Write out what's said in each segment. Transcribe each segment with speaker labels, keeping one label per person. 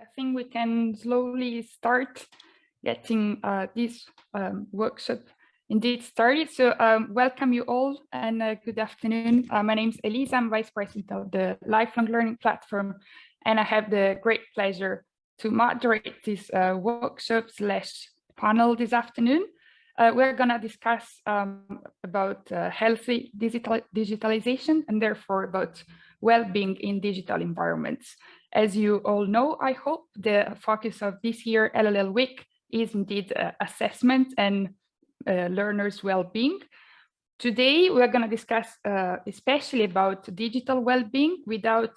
Speaker 1: I think we can slowly start getting this workshop indeed started. So welcome you all and good afternoon. My name is Elisa, I'm Vice President of the Lifelong Learning Platform, and I have the great pleasure to moderate this workshop / panel this afternoon. We're going to discuss about healthy digitalization and therefore about well-being in digital environments. As you all know, I hope the focus of this year LLLWeek is indeed assessment and learners' well-being. Today, we're going to discuss especially about digital well-being without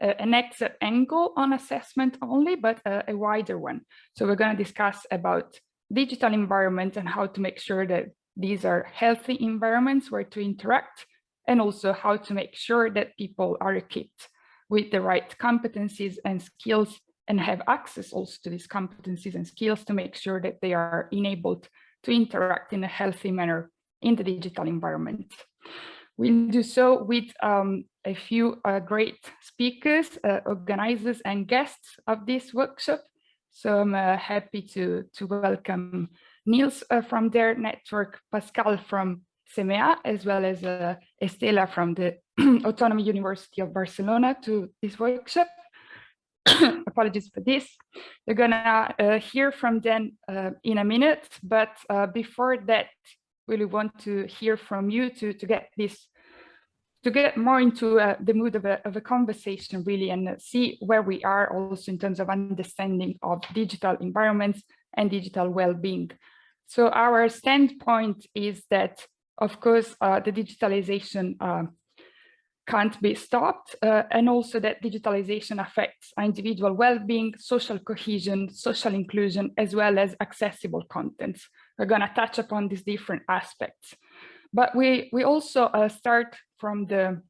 Speaker 1: an exact angle on assessment only, but a wider one. So we're going to discuss about digital environment and how to make sure that these are healthy environments where to interact, and also how to make sure that people are equipped with the right competencies and skills and have access also to these competencies and skills to make sure that they are enabled to interact in a healthy manner in the digital environment. We'll do so with a few great speakers, organizers and guests of this workshop. So I'm happy to welcome Niels from their network, Pascal from CEMEA, as well as Estela from the Autonomous University of Barcelona to this workshop. Apologies for this. We're gonna hear from them in a minute, but before that, really want to hear from you to get more into the mood of a conversation, really, and see where we are also in terms of understanding of digital environments and digital well-being. So our standpoint is that, of course, the digitalization can't be stopped, and also that digitalization affects individual well-being, social cohesion, social inclusion, as well as accessible content. We're going to touch upon these different aspects. But we also start from the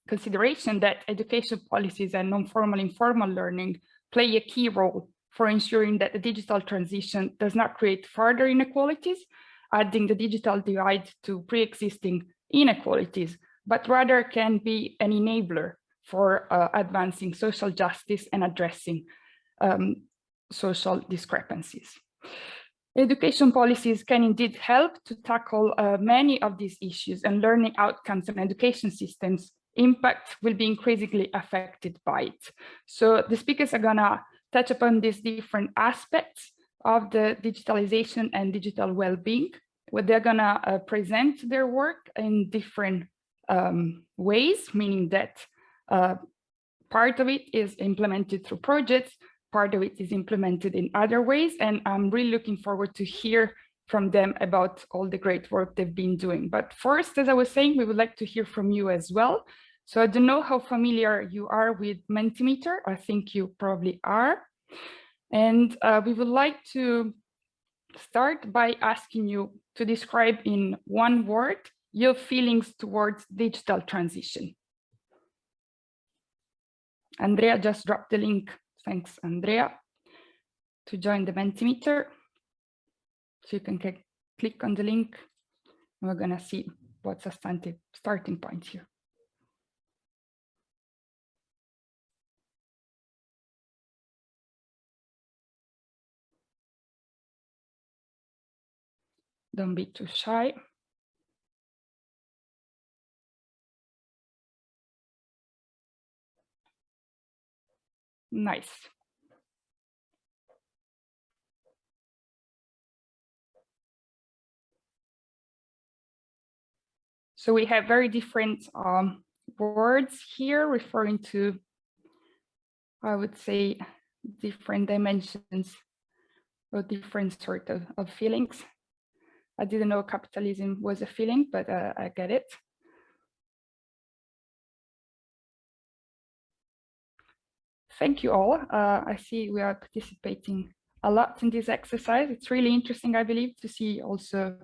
Speaker 1: consideration that education policies and non-formal informal learning play a key role for ensuring that the digital transition does not create further inequalities, adding the digital divide to pre-existing inequalities, but rather can be an enabler for advancing social justice and addressing social discrepancies. Education policies can indeed help to tackle many of these issues, and learning outcomes and education systems impact will be increasingly affected by it. So the speakers are gonna touch upon these different aspects of the digitalization and digital well-being, where they're gonna present their work in different ways, meaning that part of it is implemented through projects, part of it is implemented in other ways, and I'm really looking forward to hear from them about all the great work they've been doing. But first, as I was saying, we would like to hear from you as well. So I don't know how familiar you are with Mentimeter. I think you probably are. And we would like to start by asking you to describe in one word your feelings towards digital transition. Andrea just dropped the link. Thanks, Andrea, to join the Mentimeter. So you can click on the link, and we're gonna see what's a starting point here. Don't be too shy. Nice. So we have very different words here referring to, I would say, different dimensions or different sort of feelings. I didn't know capitalism was a feeling, but I get it. Thank you all. I see we are participating a lot in this exercise. It's really interesting, I believe, to see also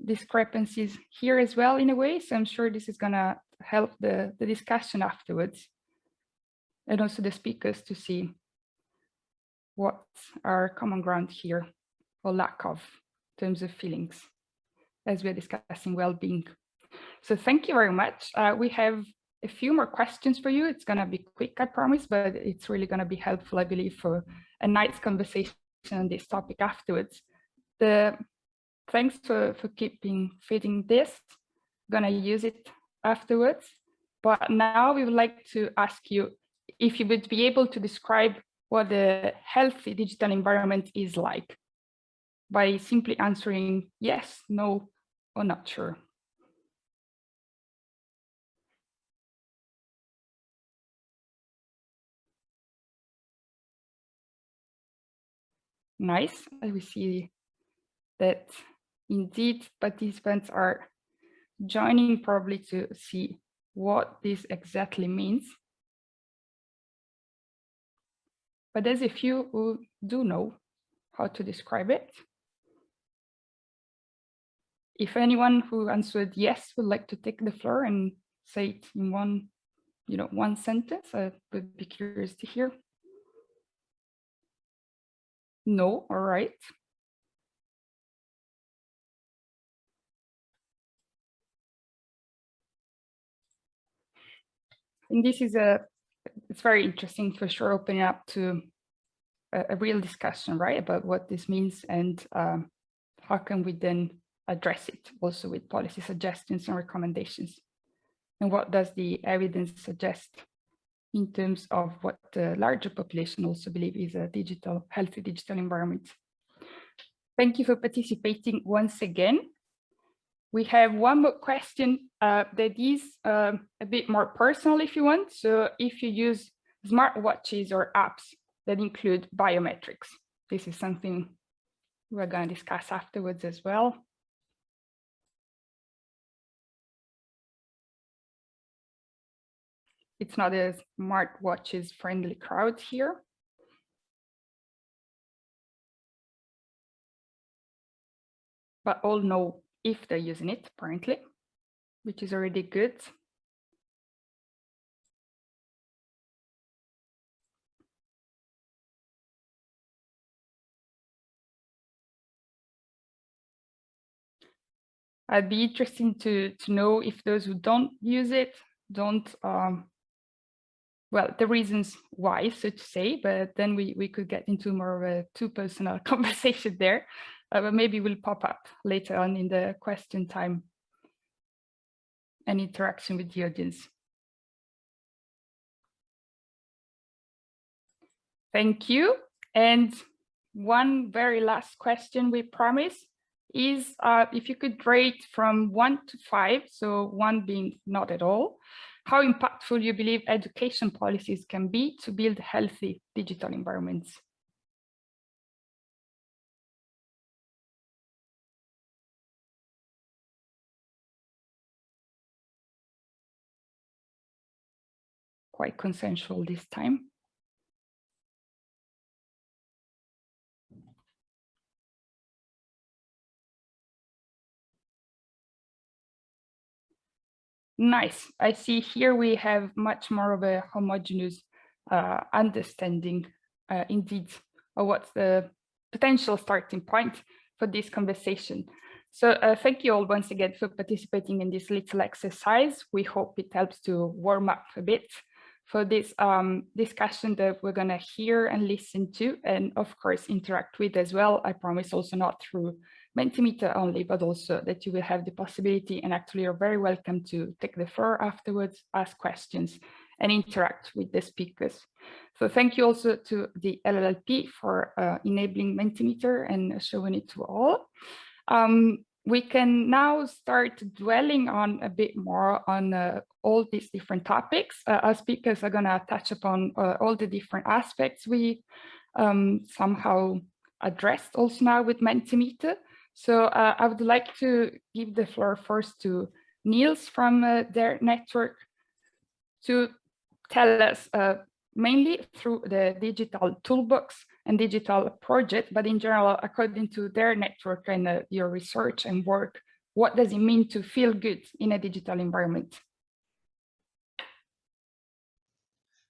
Speaker 1: discrepancies here as well in a way. So I'm sure this is going to help the discussion afterwards, and also the speakers to see what's our common ground here, or lack of, in terms of feelings, as we're discussing well-being. So thank you very much. We have a few more questions for you. It's going to be quick, I promise, but it's really going to be helpful, I believe, for a nice conversation on this topic afterwards. Thanks for keeping feeding this. I'm going to use it afterwards. But now we would like to ask you if you would be able to describe what a healthy digital environment is like by simply answering yes, no, or not sure. Nice. We see that indeed participants are joining probably to see what this exactly means. But there's a few who do know how to describe it. If anyone who answered yes would like to take the floor and say it in one sentence, I would be curious to hear. No, all right. And this is it's very interesting for sure, opening up to a real discussion, right, about what this means and how can we then address it also with policy suggestions and recommendations. And what does the evidence suggest in terms of what the larger population also believe is a healthy digital environment. Thank you for participating once again. We have one more question that is a bit more personal if you want. So if you use smartwatches or apps that include biometrics, this is something we're going to discuss afterwards as well. It's not a smartwatches friendly crowd here. But all know if they're using it, apparently, which is already good. I'd be interested to know if those who don't use it don't, well, the reasons why, so to say, but then we could get into more of a too personal conversation there, but maybe will pop up later on in the question time and interaction with the audience. Thank you. And one very last question we promise is if you could rate from 1 to 5, so 1 being not at all, how impactful you believe education policies can be to build healthy digital environments. Quite consensual this time. Nice. I see here we have much more of a homogeneous understanding, indeed, of what's the potential starting point for this conversation. So thank you all once again for participating in this little exercise. We hope it helps to warm up a bit for this discussion that we're going to hear and listen to, and of course interact with as well. I promise also not through Mentimeter only, but also that you will have the possibility, and actually you're very welcome to take the floor afterwards, ask questions and interact with the speakers. So thank you also to the LLLP for enabling Mentimeter and showing it to all. We can now start dwelling on a bit more on all these different topics. Our speakers are going to touch upon all the different aspects we somehow addressed also now with Mentimeter. So I would like to give the floor first to Niels from their network to tell us mainly through the digital toolbox and digital project, but in general, according to their network and your research and work, what does it mean to feel good in a digital environment?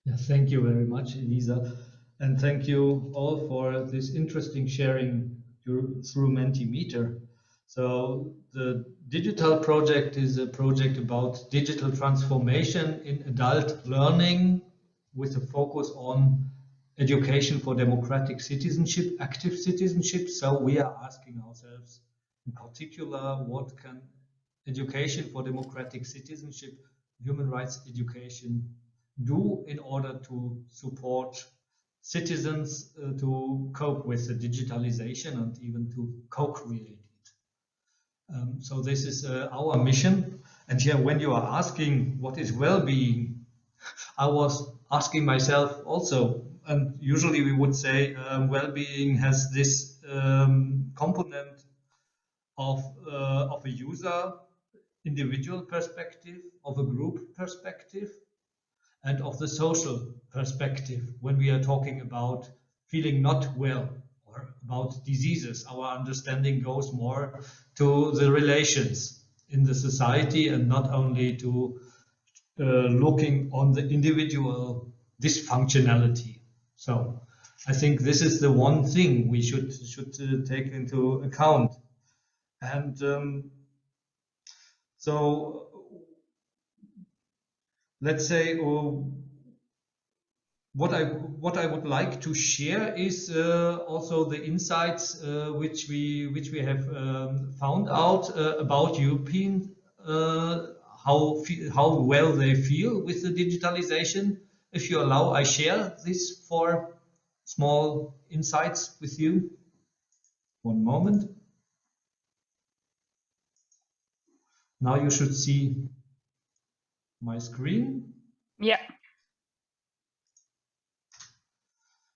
Speaker 2: Yeah, thank you very much, Elisa. And thank you all for this interesting sharing through Mentimeter. So the digital project is a project about digital transformation in adult learning with a focus on education for democratic citizenship, active citizenship. So we are asking ourselves in particular, what can education for democratic citizenship, human rights education do in order to support citizens to cope with the digitalization and even to co-create it. So this is our mission. And here, when you are asking what is well-being, I was asking myself also, and usually we would say well-being has this component of a user, individual perspective, of a group perspective, and of the social perspective. When we are talking about feeling not well or about diseases, our understanding goes more to the relations in the society and not only to looking on the individual dysfunctionality. So I think this is the one thing we should take into account. And so let's say what I would like to share is also the insights which we have found out about European how well they feel with the digitalization. If you allow, I share these 4 small insights with you. One moment. Now you should see my screen.
Speaker 1: Yeah.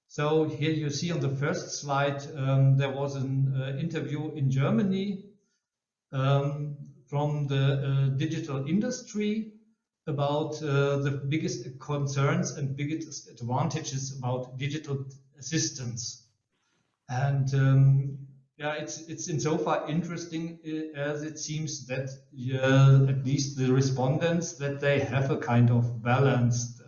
Speaker 2: So here you see on the first slide, there was an interview in Germany from the digital industry about the biggest concerns and biggest advantages about digital assistance. And yeah, it's insofar interesting as it seems that at least the respondents, that they have a kind of balanced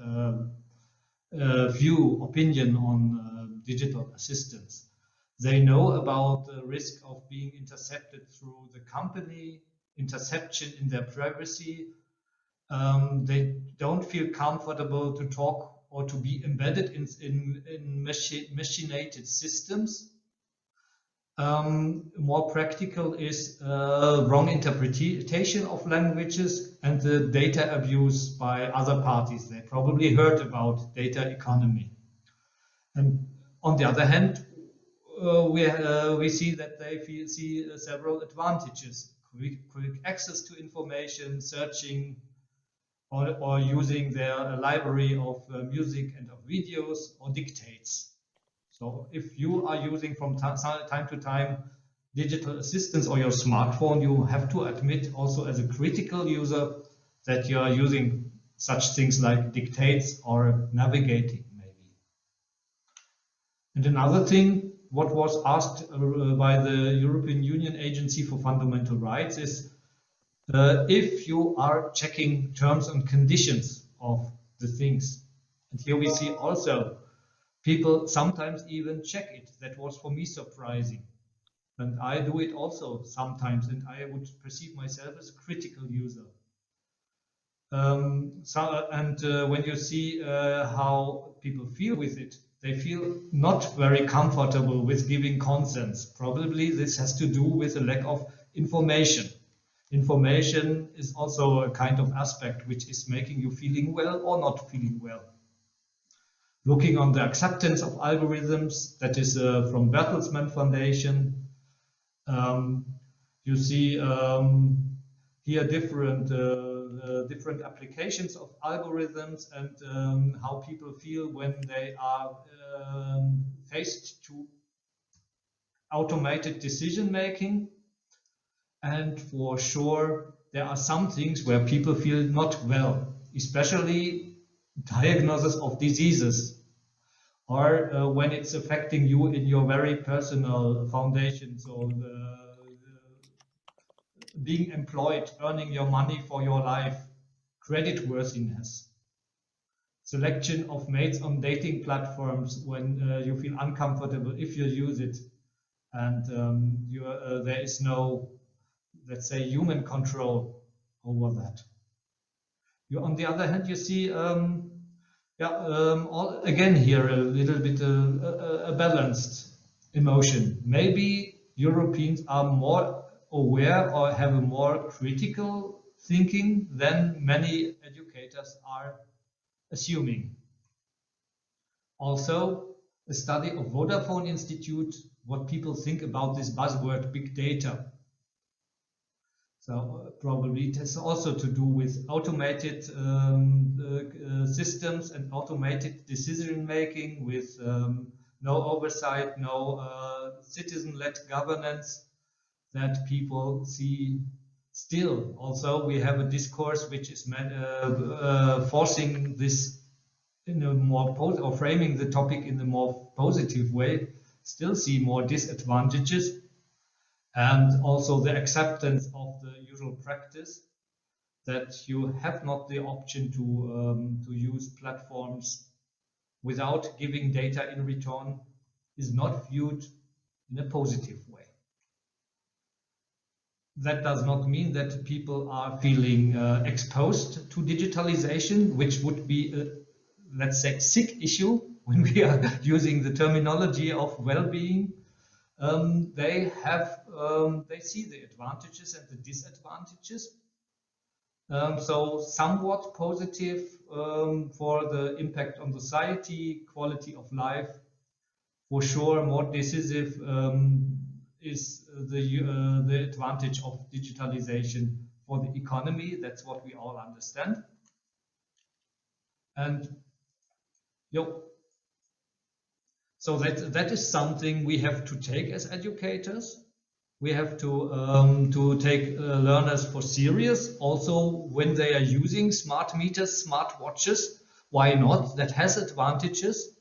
Speaker 2: opinion on digital assistance. They know about the risk of being intercepted through the company, interception in their privacy. They don't feel comfortable to talk or to be embedded in machinated systems. More practical is wrong interpretation of languages and the data abuse by other parties. They probably heard about data economy. And on the other hand, we see that they see several advantages: quick access to information, searching, or using their library of music and of videos, or dictates. So if you are using from time to time digital assistants or your smartphone, you have to admit also as a critical user that you are using such things like dictates or navigating maybe. And another thing, what was asked by the European Union Agency for Fundamental Rights is if you are checking terms and conditions of the things. And here we see also people sometimes even check it. That was for me surprising. And I do it also sometimes, and I would perceive myself as a critical user. When you see how people feel with it, they feel not very comfortable with giving consents. Probably this has to do with a lack of information. Information is also a kind of aspect which is making you feeling well or not feeling well. Looking on the acceptance of algorithms, that is from Bertelsmann Foundation. You see here different applications of algorithms and how people feel when they are faced to automated decision making. And for sure, there are some things where people feel not well, especially diagnosis of diseases, or when it's affecting you in your very personal foundation. So being employed, earning your money for your life, creditworthiness, selection of mates on dating platforms when you feel uncomfortable if you use it, and let's say, human control over that. On the other hand, you see, again here a little bit a balanced emotion. Maybe Europeans are more aware or have a more critical thinking than many educators are assuming. Also, a study of Vodafone Institute, what people think about this buzzword big data. So probably it has also to do with automated systems and automated decision making with no oversight, no citizen-led governance that people see. Still, also we have a discourse which is forcing this in a more or framing the topic in a more positive way. Still see more disadvantages. And also the acceptance of the usual practice that you have not the option to use platforms without giving data in return is not viewed in a positive way. That does not mean that people are feeling exposed to digitalization, which would be a, let's say, sick issue when we are using the terminology of well-being. They see the advantages and the disadvantages. So somewhat positive for the impact on society, quality of life. For sure, more decisive is the advantage of digitalization for the economy. That's what we all understand. And so that is something we have to take as educators. We have to take learners for serious. Also, when they are using smart meters, smart watches, why not? That has advantages.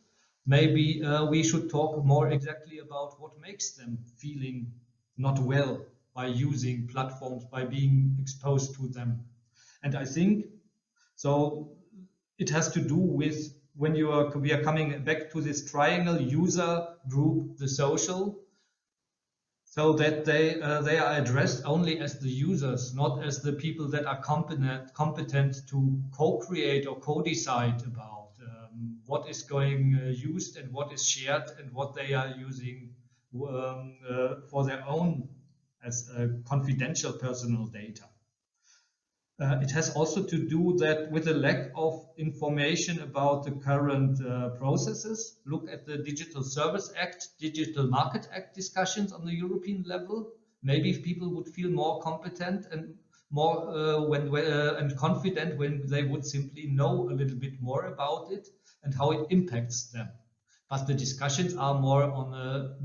Speaker 2: Maybe we should talk more exactly about what makes them feeling not well by using platforms, by being exposed to them. And I think so. It has to do with when we are coming back to this triangle: user, group, the social, so that they are addressed only as the users, not as the people that are competent to co-create or co-decide about what is going used and what is shared and what they are using for their own as confidential personal data. It has also to do that with a lack of information about the current processes. Look at the Digital Service Act, Digital Market Act discussions on the European level. Maybe if people would feel more competent and more and confident when they would simply know a little bit more about it and how it impacts them. But the discussions are more on a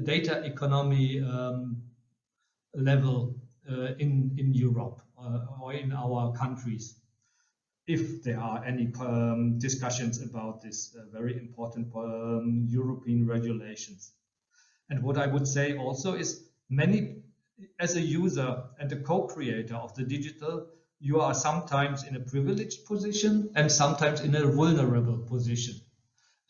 Speaker 2: data economy level. In Europe or in our countries, if there are any discussions about this very important European regulations. And what I would say also is as a user and a co-creator of the digital, you are sometimes in a privileged position and sometimes in a vulnerable position.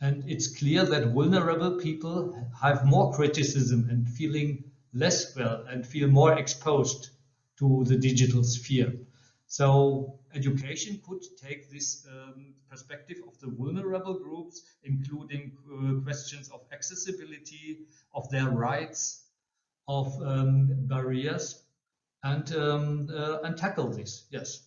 Speaker 2: And it's clear that vulnerable people have more criticism and feeling less well and feel more exposed to the digital sphere. So education could take this perspective of the vulnerable groups, including questions of accessibility, of their rights, of barriers, and tackle this. Yes.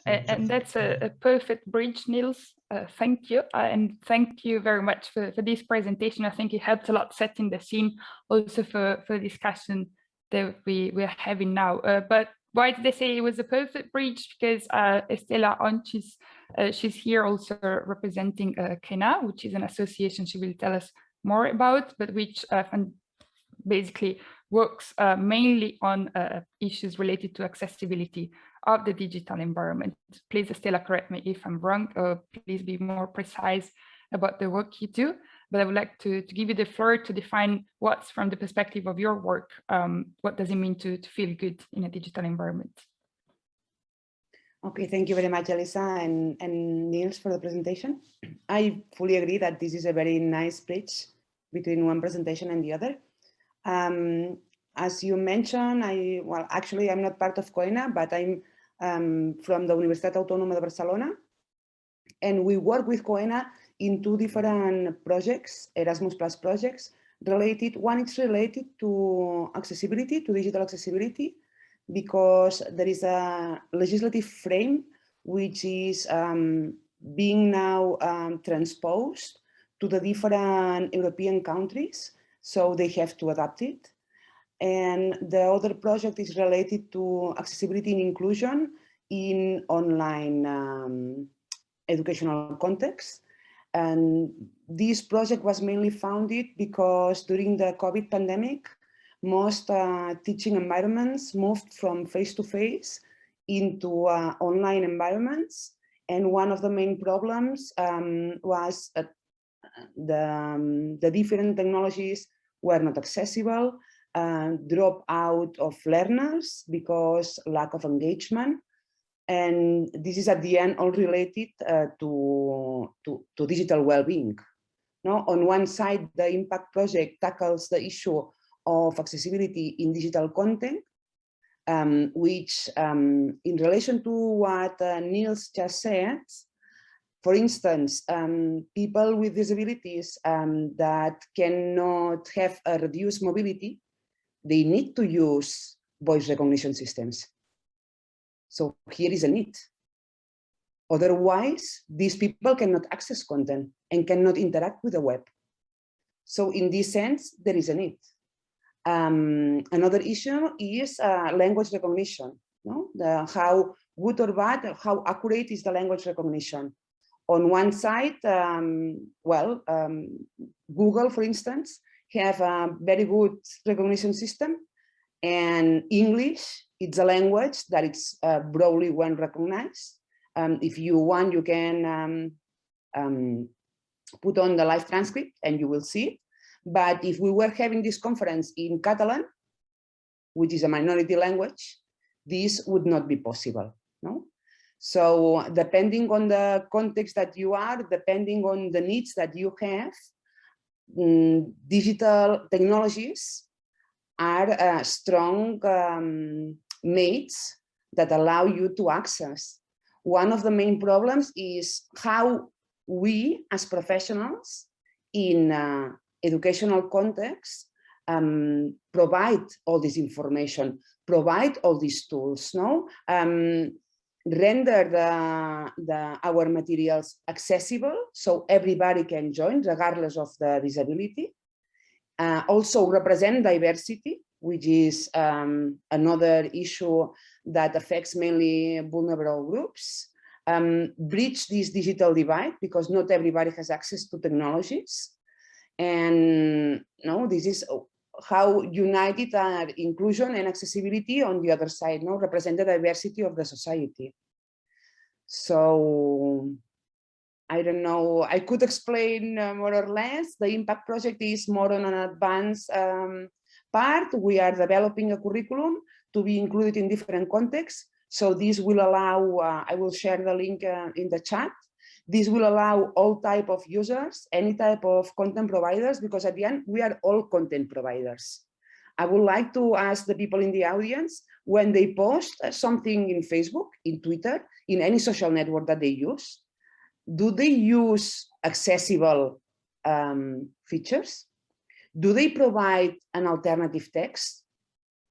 Speaker 1: And that's a perfect bridge, Niels. Thank you. And thank you very much for this presentation. I think it helped a lot setting the scene also for the discussion that we're having now. But why did I say it was a perfect bridge? Because Estela Onchis, she's here also representing KENA, which is an association she will tell us more about, but which basically works mainly on issues related to accessibility of the digital environment. Please, Estela, correct me if I'm wrong, or please be more precise about the work you do. But I would like to give you the floor to define what's from the perspective of your work, what does it mean to feel good in a digital environment?
Speaker 3: Okay, thank you very much, Elisa and Niels, for the presentation. I fully agree that this is a very nice bridge between one presentation and the other. as you mentioned, well, actually, I'm not part of COENA, but I'm from the Universitat Autònoma de Barcelona. And we work with COENA in two different projects, Erasmus Plus projects, related. One is related to accessibility, to digital accessibility, because there is a legislative frame which is being now transposed to the different European countries, so they have to adapt it. And the other project is related to accessibility and inclusion in online educational context. And this project was mainly founded because during the COVID pandemic, most teaching environments moved from face-to-face into online environments. And one of the main problems was the different technologies were not accessible, drop out of learners because lack of engagement. And this is at the end all related to digital well-being. No? On one side, the Impact project tackles the issue of accessibility in digital content, which in relation to what Niels just said, for instance, people with disabilities that cannot have a reduced mobility, they need to use voice recognition systems. So here is a need. Otherwise, these people cannot access content and cannot interact with the web. So in this sense, there is a need. Another issue is language recognition. No? How good or bad, how accurate is the language recognition? On one side, Google, for instance, have a very good recognition system, and English, it's a language that it's broadly well recognized. If you want, you can put on the live transcript and you will see it. But if we were having this conference in Catalan, which is a minority language, this would not be possible. No? So depending on the context that you are, depending on the needs that you have, digital technologies are strong mates that allow you to access. One of the main problems is how we as professionals in educational context provide all this information, provide all these tools, no? Render our materials accessible so everybody can join regardless of the disability. Also represent diversity, which is another issue that affects mainly vulnerable groups. Bridge this digital divide because not everybody has access to technologies. And no, this is how united are inclusion and accessibility on the other side, no, represent the diversity of the society. So I don't know, I could explain more or less. The Impact project is more on an advanced part. We are developing a curriculum to be included in different contexts. So this will allow, I will share the link in the chat. This will allow all type of users, any type of content providers, because at the end, we are all content providers. I would like to ask the people in the audience, when they post something in Facebook, in Twitter, in any social network that they use, do they use accessible features? Do they provide an alternative text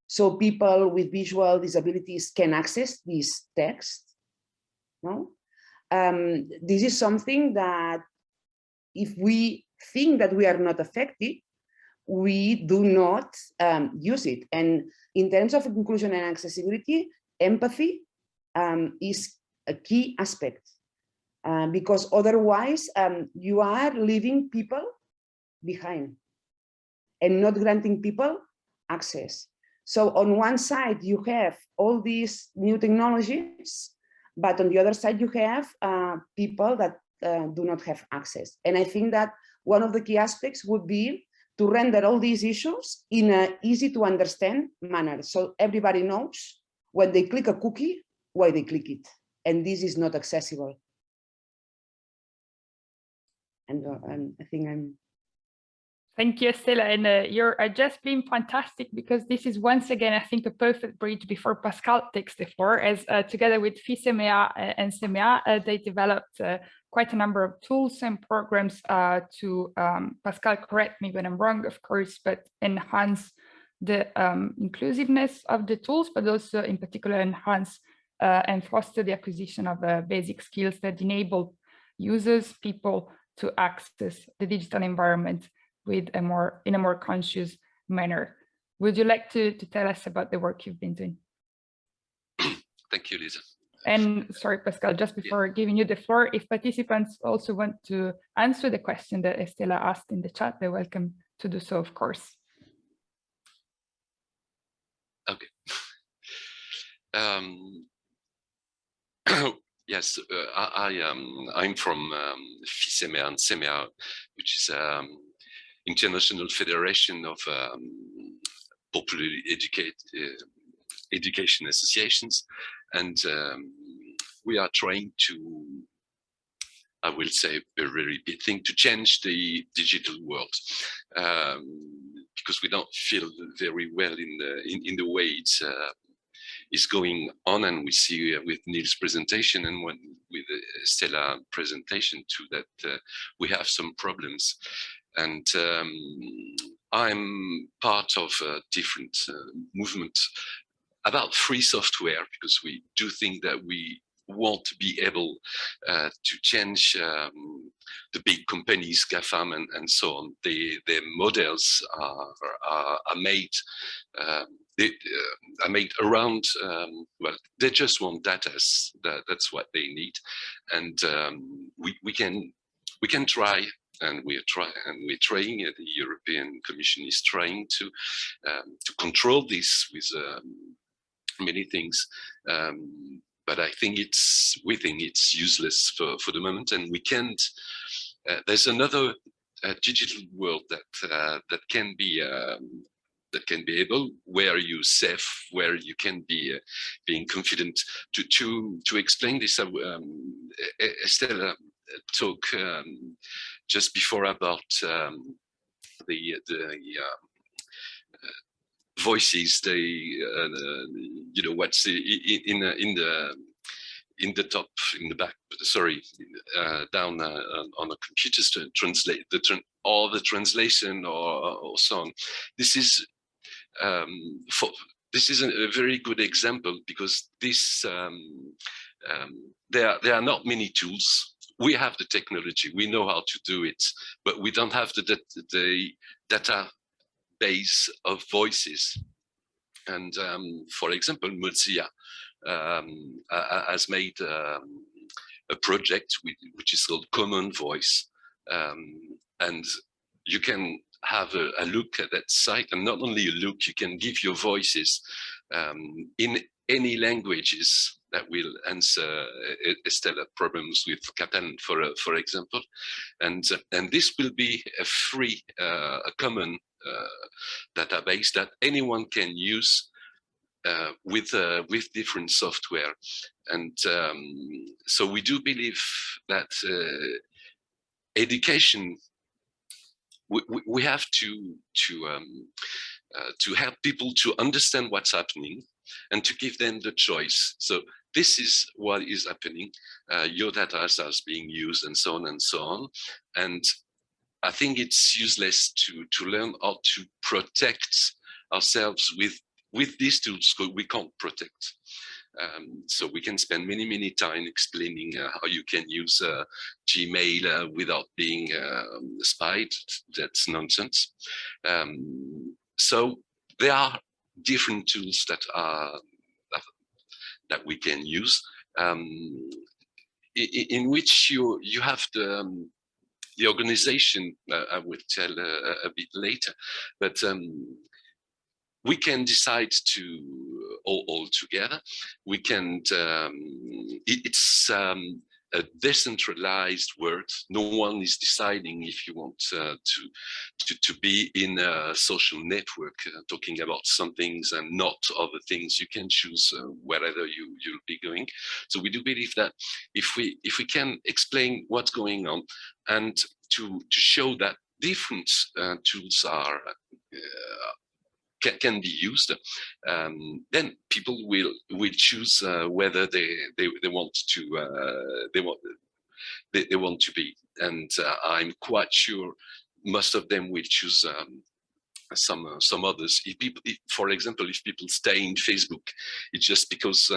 Speaker 3: so people with visual disabilities can access this text? No? This is something that if we think that we are not affected, we do not use it. And in terms of inclusion and accessibility, empathy is a key aspect. Because otherwise you are leaving people behind and not granting people access. So on one side, you have all these new technologies, but on the other side, you have people that do not have access. And I think that one of the key aspects would be to render all these issues in an easy to understand manner. So everybody knows when they click a cookie, why they click it. And this is not accessible. And I think I'm...
Speaker 1: Thank you, Estela, and you're just been fantastic, because this is once again, I think, a perfect bridge before Pascal takes the floor, as together with FISEMEA and SEMEA, they developed quite a number of tools and programs to, Pascal, correct me when I'm wrong, of course, but enhance the inclusiveness of the tools, but also in particular enhance and foster the acquisition of basic skills that enable users, people, to access the digital environment with in a more conscious manner. Would you like to tell us about the work you've been doing?
Speaker 4: Thank you, Lisa.
Speaker 1: And sorry, Pascal, just before giving you the floor, if participants also want to answer the question that Estela asked in the chat, they're welcome to do so, of course.
Speaker 4: Okay. Yes, I'm from FISEMEA and SEMEA, which is International Federation of Popular Education Associations, and we are trying to, I will say, a very big thing to change the digital world, because we don't feel very well in the way it's is going on, and we see with Neil's presentation and with Stella presentation too that we have some problems. And I'm part of a different movement about free software, because we do think that we want to be able to change the big companies, GAFAM and so on. Their models are made are made around, well, they just want data. That's what they need. And we can try, and we're trying, the European Commission is trying to control this with many things. But I think we think it's useless for the moment, and we can't. There's another digital world that can be able, where you safe, where you can be being confident to explain this. Estelle talked just before about the voices, you know, what's in the top, in the back, sorry, down on a computer to translate all the translation or so on. This is this is a very good example, because this there are not many tools. We have the technology, we know how to do it, but we don't have the database of voices. And for example, Mozilla has made a project which is called Common Voice, and you can have a look at that site, and not only a look, you can give your voices in any languages that will answer Estella problems with Catalan, for example, and this will be a free, a common database that anyone can use with different software. And so we do believe that education, we have to help people to understand what's happening and to give them the choice. So this is what is happening. Your data is being used, and so on and so on. And I think it's useless to learn how to protect ourselves with these tools, because we can't protect. So we can spend many time explaining how you can use Gmail without being spied. That's nonsense. So there are different tools that we can use, in which you have the organization. I will tell a bit later, but we can decide to all together. We can. It's a decentralized world. No one is deciding if you want to be in a social network talking about some things and not other things. You can choose wherever you'll be going. So we do believe that if we can explain what's going on, and to show that different tools are can be used, then people will choose whether they want to they want to be, and I'm quite sure most of them will choose some others. For example, if people stay in Facebook, it's just because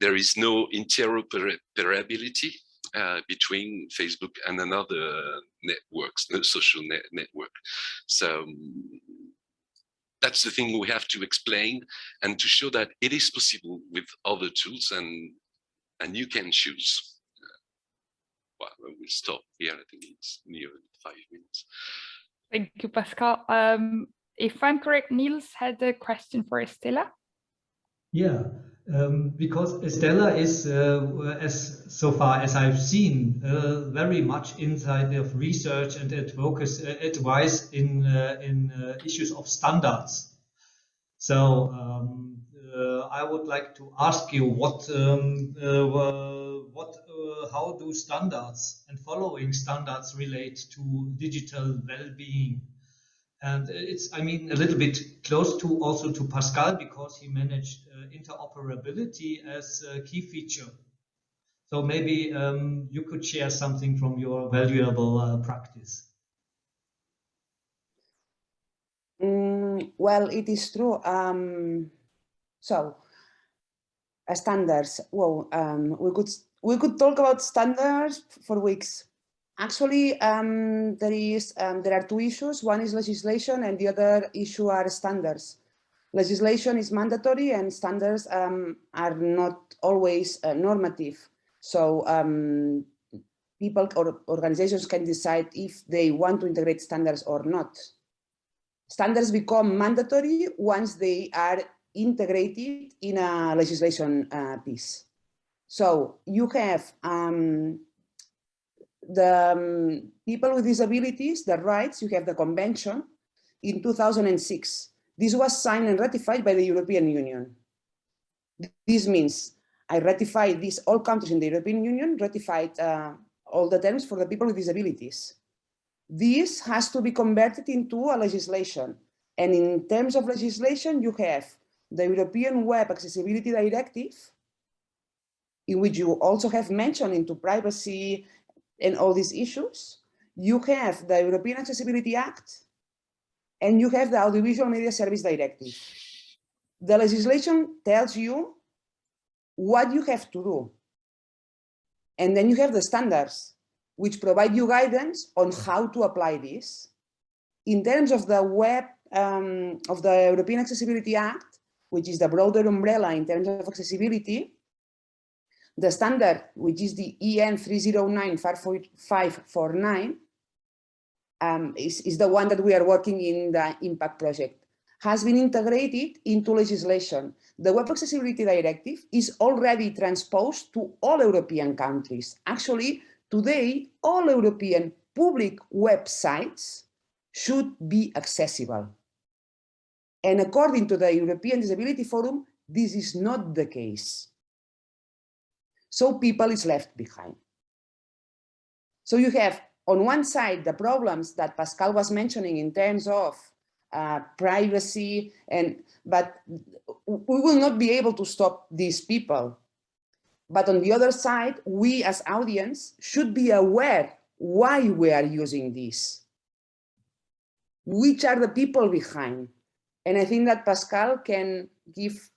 Speaker 4: there is no interoperability between Facebook and another networks, no social network. So that's the thing we have to explain and to show that it is possible with other tools, and you can choose. Well, we'll stop here. I think it's near 5 minutes.
Speaker 1: Thank you, Pascal. If I'm correct, Niels had a question for Estella.
Speaker 2: Yeah, because Estella is, as so far as I've seen, very much inside of research and advice in issues of standards. So I would like to ask you how do standards and following standards relate to digital well-being? And it's, I mean, a little bit close to also to Pascal, because he managed interoperability as a key feature. So maybe you could share something from your valuable practice.
Speaker 3: Well, it is true. So standards. Well, we could talk about standards for weeks. Actually, there are two issues. One is legislation, and the other issue are standards. Legislation is mandatory, and standards are not always normative. So people or organizations can decide if they want to integrate standards or not. Standards become mandatory once they are integrated in a legislation piece. So you have the people with disabilities, the rights, you have the convention in 2006. This was signed and ratified by the European Union. This means I ratified this, all countries in the European Union ratified all the terms for the people with disabilities. This has to be converted into a legislation. And in terms of legislation, you have the European Web Accessibility Directive, in which you also have mentioned into privacy and all these issues. You have the European Accessibility Act, and you have the Audiovisual Media Service Directive. The legislation tells you what you have to do. And then you have the standards, which provide you guidance on how to apply this. In terms of the web, of the European Accessibility Act, which is the broader umbrella in terms of accessibility, the standard, which is the EN 309-549, is the one that we are working in the impact project, has been integrated into legislation. The Web Accessibility Directive is already transposed to all European countries. Actually, today, all European public websites should be accessible. And according to the European Disability Forum, this is not the case. So people is left behind. So you have, on one side, the problems that Pascal was mentioning in terms of privacy, but we will not be able to stop these people. But on the other side, we as audience should be aware why we are using this. Which are the people behind? And I think that Pascal can give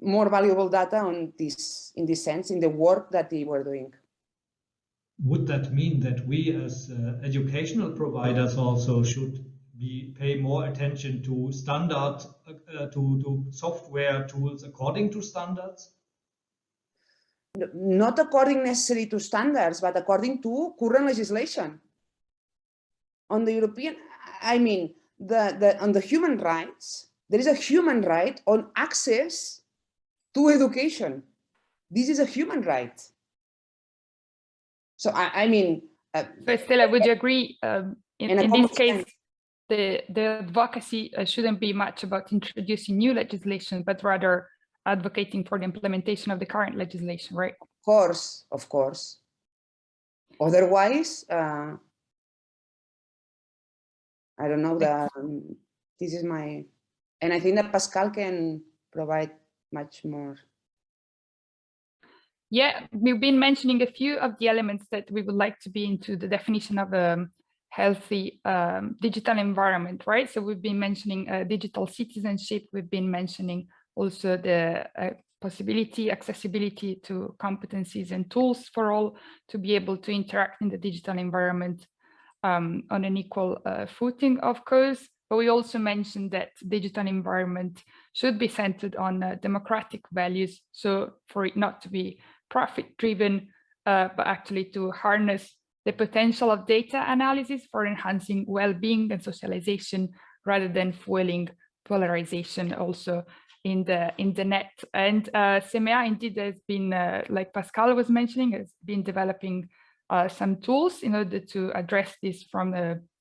Speaker 3: more valuable data on this, in this sense, in the work that they were doing.
Speaker 2: Would that mean that we as educational providers also should pay more attention to standard, to software tools according to standards?
Speaker 3: Not according necessarily to standards, but according to current legislation. On the European, I mean, on the human rights, there is a human right on access to education. This is a human right. So I mean...
Speaker 1: so Stella, would you agree in this case, the advocacy shouldn't be much about introducing new legislation, but rather advocating for the implementation of the current legislation, right?
Speaker 3: Of course. Otherwise, I don't know that this is my, and I think that Pascal can provide much more.
Speaker 1: Yeah, we've been mentioning a few of the elements that we would like to be into the definition of a healthy digital environment, right? So we've been mentioning digital citizenship. We've been mentioning also the possibility, accessibility to competencies and tools for all to be able to interact in the digital environment on an equal footing, of course. But we also mentioned that digital environment should be centered on democratic values. So for it not to be profit driven, but actually to harness the potential of data analysis for enhancing well-being and socialization rather than fueling polarization also in the net. And CMA indeed has been, like Pascal was mentioning, has been developing some tools in order to address this from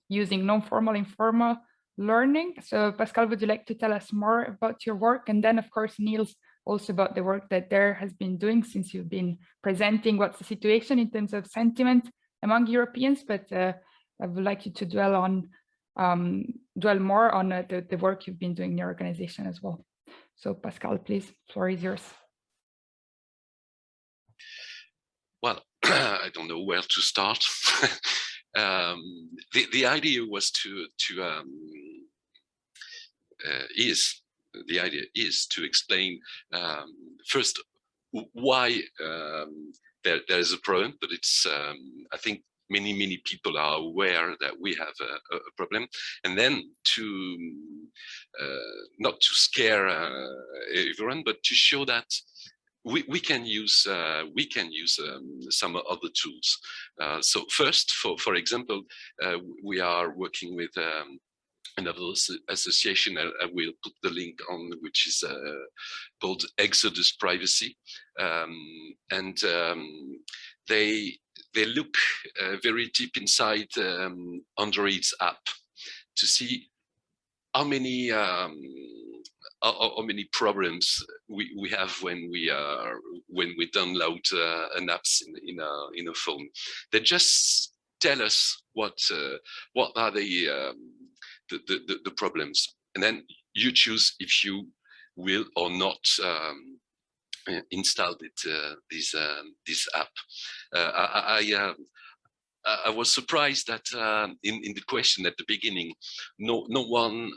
Speaker 1: using non-formal, informal learning. So Pascal, would you like to tell us more about your work? And then of course, Niels, also about the work that there has been doing since you've been presenting what's the situation in terms of sentiment among Europeans, but I would like you to dwell more on the work you've been doing in your organization as well. So Pascal, please, floor is yours.
Speaker 4: Well, I don't know where to start. The idea was the idea is to explain first why there is a problem, but it's I think many people are aware that we have a problem, and then to not to scare everyone, but to show that we can use some other tools. So first, for example, we are working with another association. I will put the link on, which is called Exodus Privacy, and they look very deep inside Android's app to see how many problems we have when we download an apps in a phone. They just tell us what are the problems, and then you choose if you will or not install this app. I was surprised that in the question at the beginning, no one.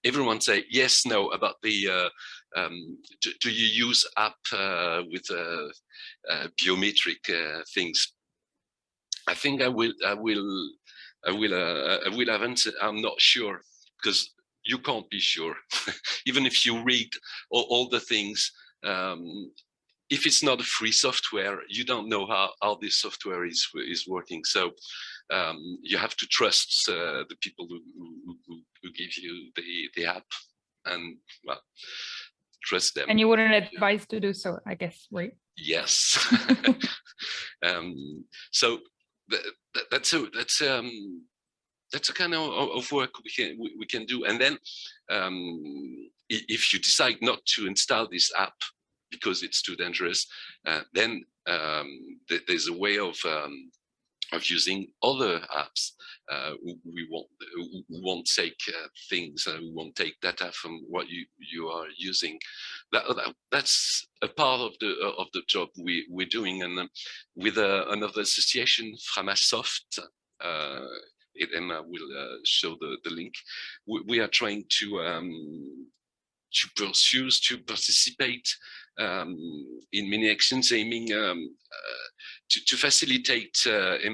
Speaker 4: Everyone say yes, no about the do you use app with biometric things? I think I will have answered. I'm not sure, because you can't be sure. Even if you read all the things, if it's not a free software, you don't know how this software is working. So you have to trust the people who give you the app, and well, trust them.
Speaker 1: And you wouldn't advise to do so, I guess, right?
Speaker 4: Yes. So that's a kind of work we can do. And then if you decide not to install this app because it's too dangerous, then there's a way of using other apps. We won't take things, we won't take data from what you are using. That's a part of the job we're doing, and with another association, Framasoft. Emma will show the link. We are trying to participate in many actions aiming to facilitate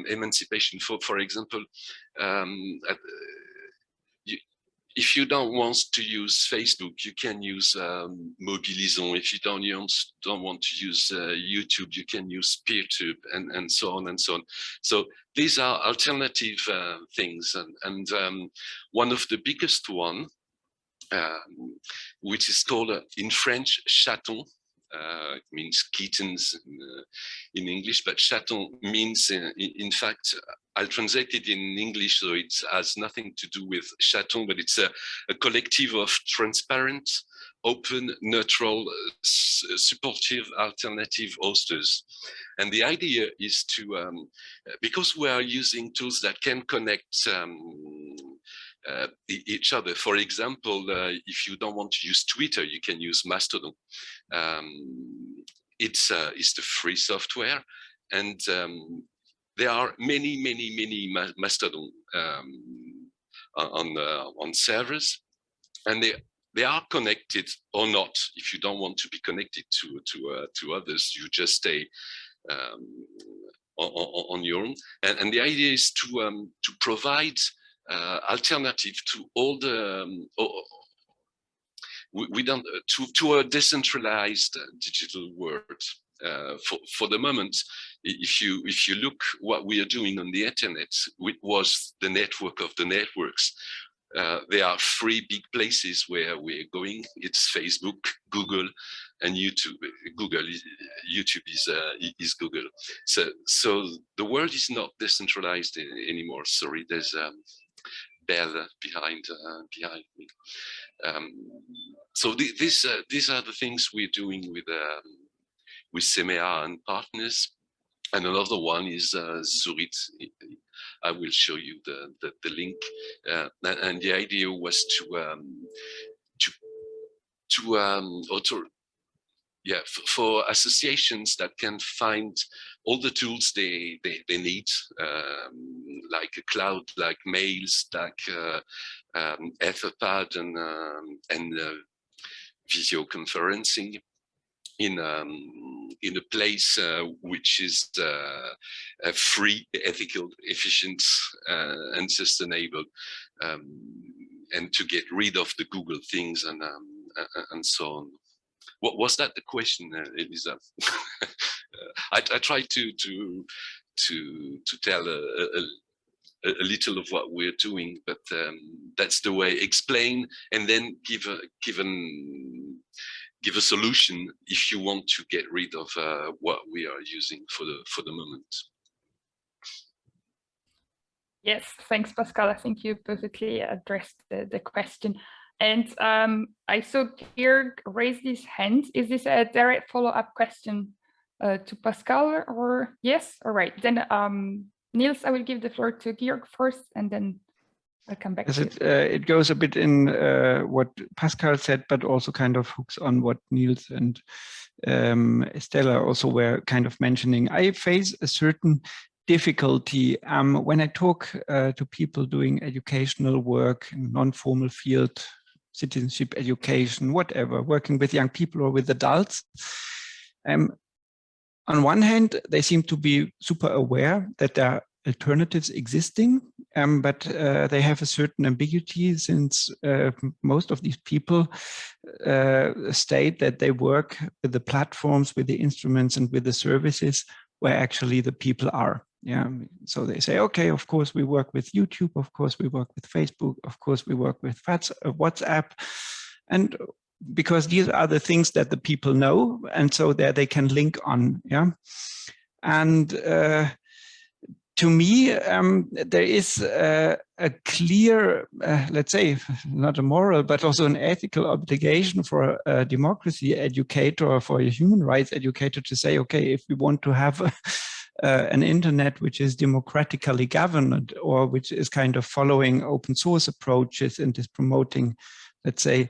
Speaker 4: emancipation. For example, if you don't want to use Facebook, you can use Mobilison. If you don't want to use YouTube, you can use PeerTube, and so on and so on. So these are alternative things, and one of the biggest one, which is called in French chaton. It means kittens in English, but chaton means in fact, I'll translate it in English, so it has nothing to do with chaton, but it's a collective of transparent open, neutral, supportive alternative hosters. And the idea is to, because we are using tools that can connect each other. For example, if you don't want to use Twitter, you can use Mastodon. It's the free software, and there are many Mastodon on servers, and they are connected or not. If you don't want to be connected to others, you just stay on your own. And the idea is to provide alternative to all the we don't to a decentralized digital world. For the moment, if you look what we are doing on the internet, it was the network of the networks. There are three big places where we're going. It's Facebook, Google, and YouTube. YouTube is Google. So the world is not decentralized anymore. Sorry, there's a bell behind me. So these are the things we're doing with CEMEA and partners. And another one is Zurit. I will show you the link. And the idea was for associations that can find all the tools they need, like a cloud, like mails, like Etherpad and video conferencing, in a place which is free, ethical, efficient, and sustainable, and to get rid of the Google things and so on. What was that the question, Elisa? I tried to tell a little of what we're doing, but that's the way. Explain and then give a solution if you want to get rid of what we are using for the moment.
Speaker 1: Yes, thanks, Pascal. I think you perfectly addressed the question. And I saw Georg raise his hand. Is this a direct follow-up question to Pascal, or yes? All right, then Niels, I will give the floor to Georg first, and then I'll come back to
Speaker 5: it goes a bit in what Pascal said, but also kind of hooks on what Niels and Estella also were kind of mentioning. I face a certain difficulty when I talk to people doing educational work in non-formal field, citizenship education, whatever, working with young people or with adults. On one hand, they seem to be super aware that there are alternatives existing, but they have a certain ambiguity, since most of these people state that they work with the platforms, with the instruments, and with the services where actually the people are. Yeah, so they say, okay, of course we work with YouTube, of course we work with Facebook, of course we work with WhatsApp, and because these are the things that the people know, and so there they can link on. Yeah, and to me, there is a clear, let's say, not a moral, but also an ethical obligation for a democracy educator or for a human rights educator to say, okay, if we want to have an internet which is democratically governed, or which is kind of following open source approaches and is promoting, let's say,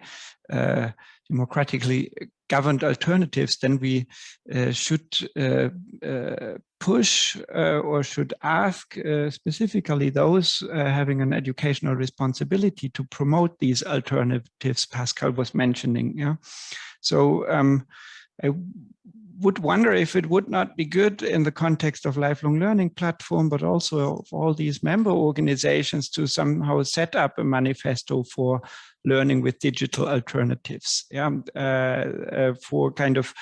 Speaker 5: democratically governed alternatives, then we should push or should ask specifically those having an educational responsibility to promote these alternatives Pascal was mentioning. Yeah, so I would wonder if it would not be good in the context of lifelong learning platform, but also of all these member organizations, to somehow set up a manifesto for learning with digital alternatives. Yeah, for kind of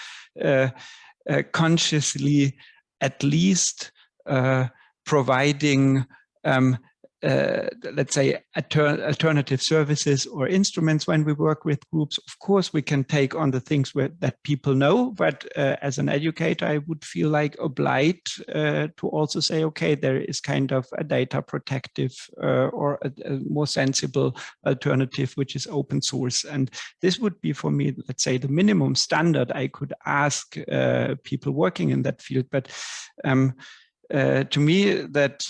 Speaker 5: consciously, at least, providing let's say, alternative services or instruments when we work with groups. Of course, we can take on the things that people know, but as an educator, I would feel like obliged to also say, okay, there is kind of a data protective or a more sensible alternative, which is open source. And this would be, for me, let's say, the minimum standard I could ask people working in that field. But to me, that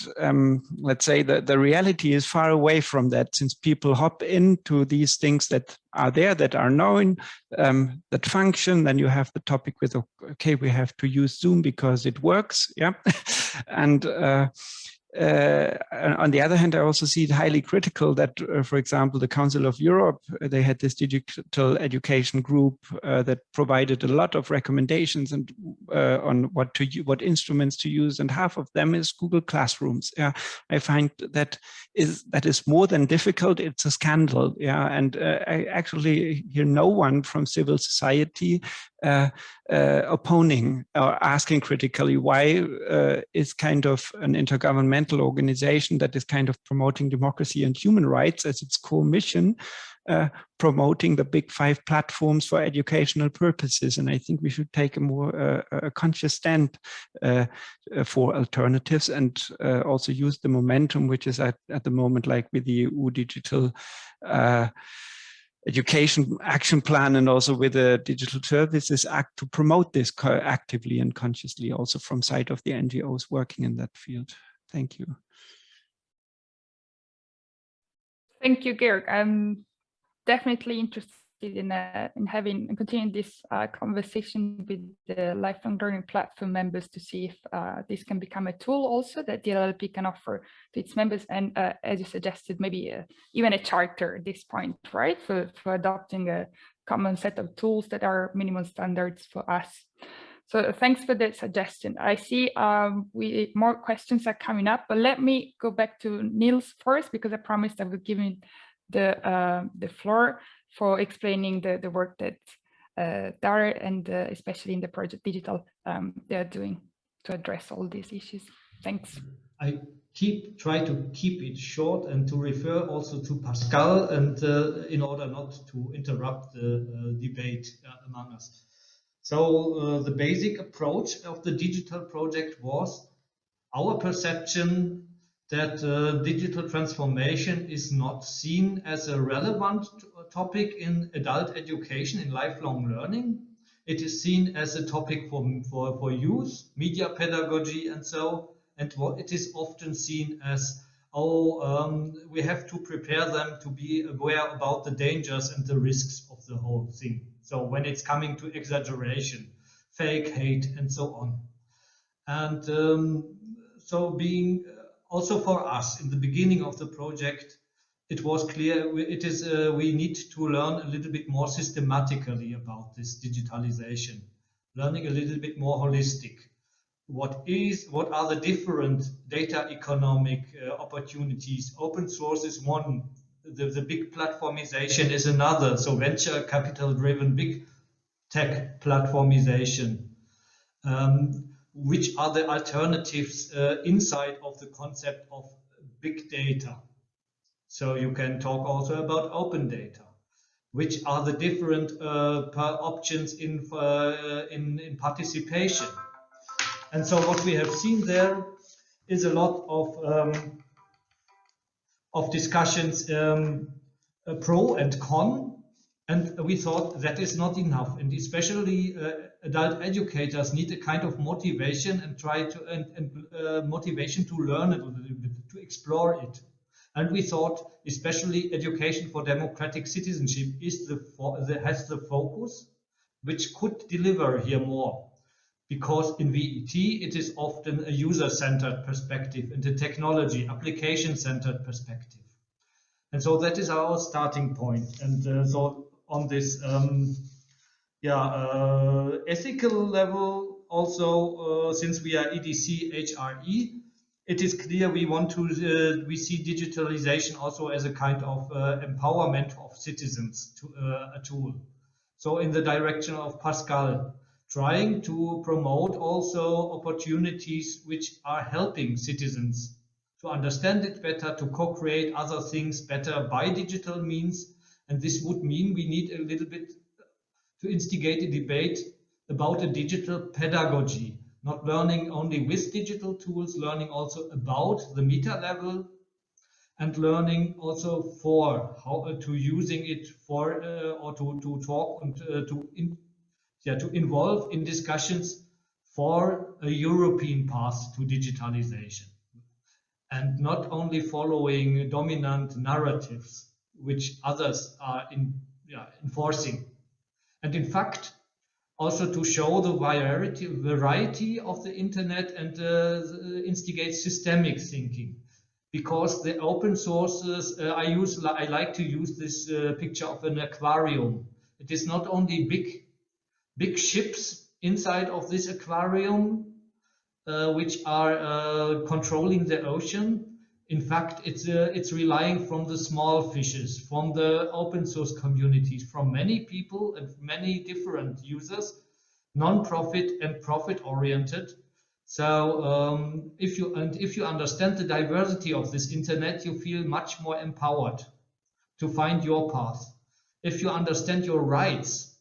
Speaker 5: let's say that the reality is far away from that, since people hop into these things that are there, that are known, that function. Then you have the topic with, okay, we have to use Zoom because it works, yeah. And on the other hand, I also see it highly critical that, for example, the Council of Europe, they had this digital education group that provided a lot of recommendations and on what instruments to use, and half of them is Google Classrooms. Yeah, I find that is more than difficult. It's a scandal. Yeah, and I actually hear no one from civil society opposing or asking critically why is kind of an intergovernmental organization that is kind of promoting democracy and human rights as its core mission, promoting the big 5 platforms for educational purposes. And I think we should take a more conscious stand for alternatives, and also use the momentum which is at the moment, like with the EU Digital Education Action Plan and also with the Digital Services Act, to promote this actively and consciously, also from side of the NGOs working in that field. Thank you.
Speaker 1: Thank you, Georg. I'm definitely interested in having and continuing this conversation with the lifelong learning platform members to see if this can become a tool also that the LLP can offer to its members, and as you suggested, maybe even a charter at this point, right, for adopting a common set of tools that are minimum standards for us. So thanks for the suggestion. I see more questions are coming up, but let me go back to Niels first, because I promised I would give him the floor for explaining the work that Dara and especially in the project Digital they're doing to address all these issues. Thanks.
Speaker 2: I try to keep it short and to refer also to Pascal, and in order not to interrupt the debate among us. So the basic approach of the digital project was our perception that digital transformation is not seen as a relevant topic in adult education, in lifelong learning. It is seen as a topic for youth, media pedagogy and so, and what it is often seen as, we have to prepare them to be aware about the dangers and the risks of the whole thing. So when it's coming to exaggeration, fake hate and so on. And so being also for us in the beginning of the project, it was clear we need to learn a little bit more systematically about this digitalization, learning a little bit more holistic. What are the different data economic opportunities? Open source is one, the big platformization is another. So venture capital driven big tech platformization. Which are the alternatives inside of the concept of big data? So you can talk also about open data. Which are the different options in participation? And so what we have seen there is a lot of discussions, pro and con. And we thought that is not enough, and especially adult educators need a kind of motivation and motivation to learn it a little bit, to explore it. And we thought, especially education for democratic citizenship has the focus, which could deliver here more, because in VET it is often a user-centered perspective and a technology application-centered perspective. And so that is our starting point. And so on this ethical level, also since we are EDC HRE, it is clear we want to we see digitalization also as a kind of empowerment of citizens, to a tool. So in the direction of Pascal, trying to promote also opportunities which are helping citizens to understand it better, to co-create other things better by digital means. And this would mean we need a little bit to instigate a debate about a digital pedagogy, not learning only with digital tools, learning also about the meta level, and learning also for how to using it for or to talk and to involve in discussions for a European path to digitalization, and not only following dominant narratives which others are enforcing. And in fact, also to show the variety of the internet and instigate systemic thinking. Because the open sources, I like to use this picture of an aquarium. It is not only big ships inside of this aquarium which are controlling the ocean. In fact, it's relying from the small fishes, from the open source communities, from many people and many different users, non-profit and profit-oriented. So if you understand the diversity of this internet, you feel much more empowered to find your path. If you understand your rights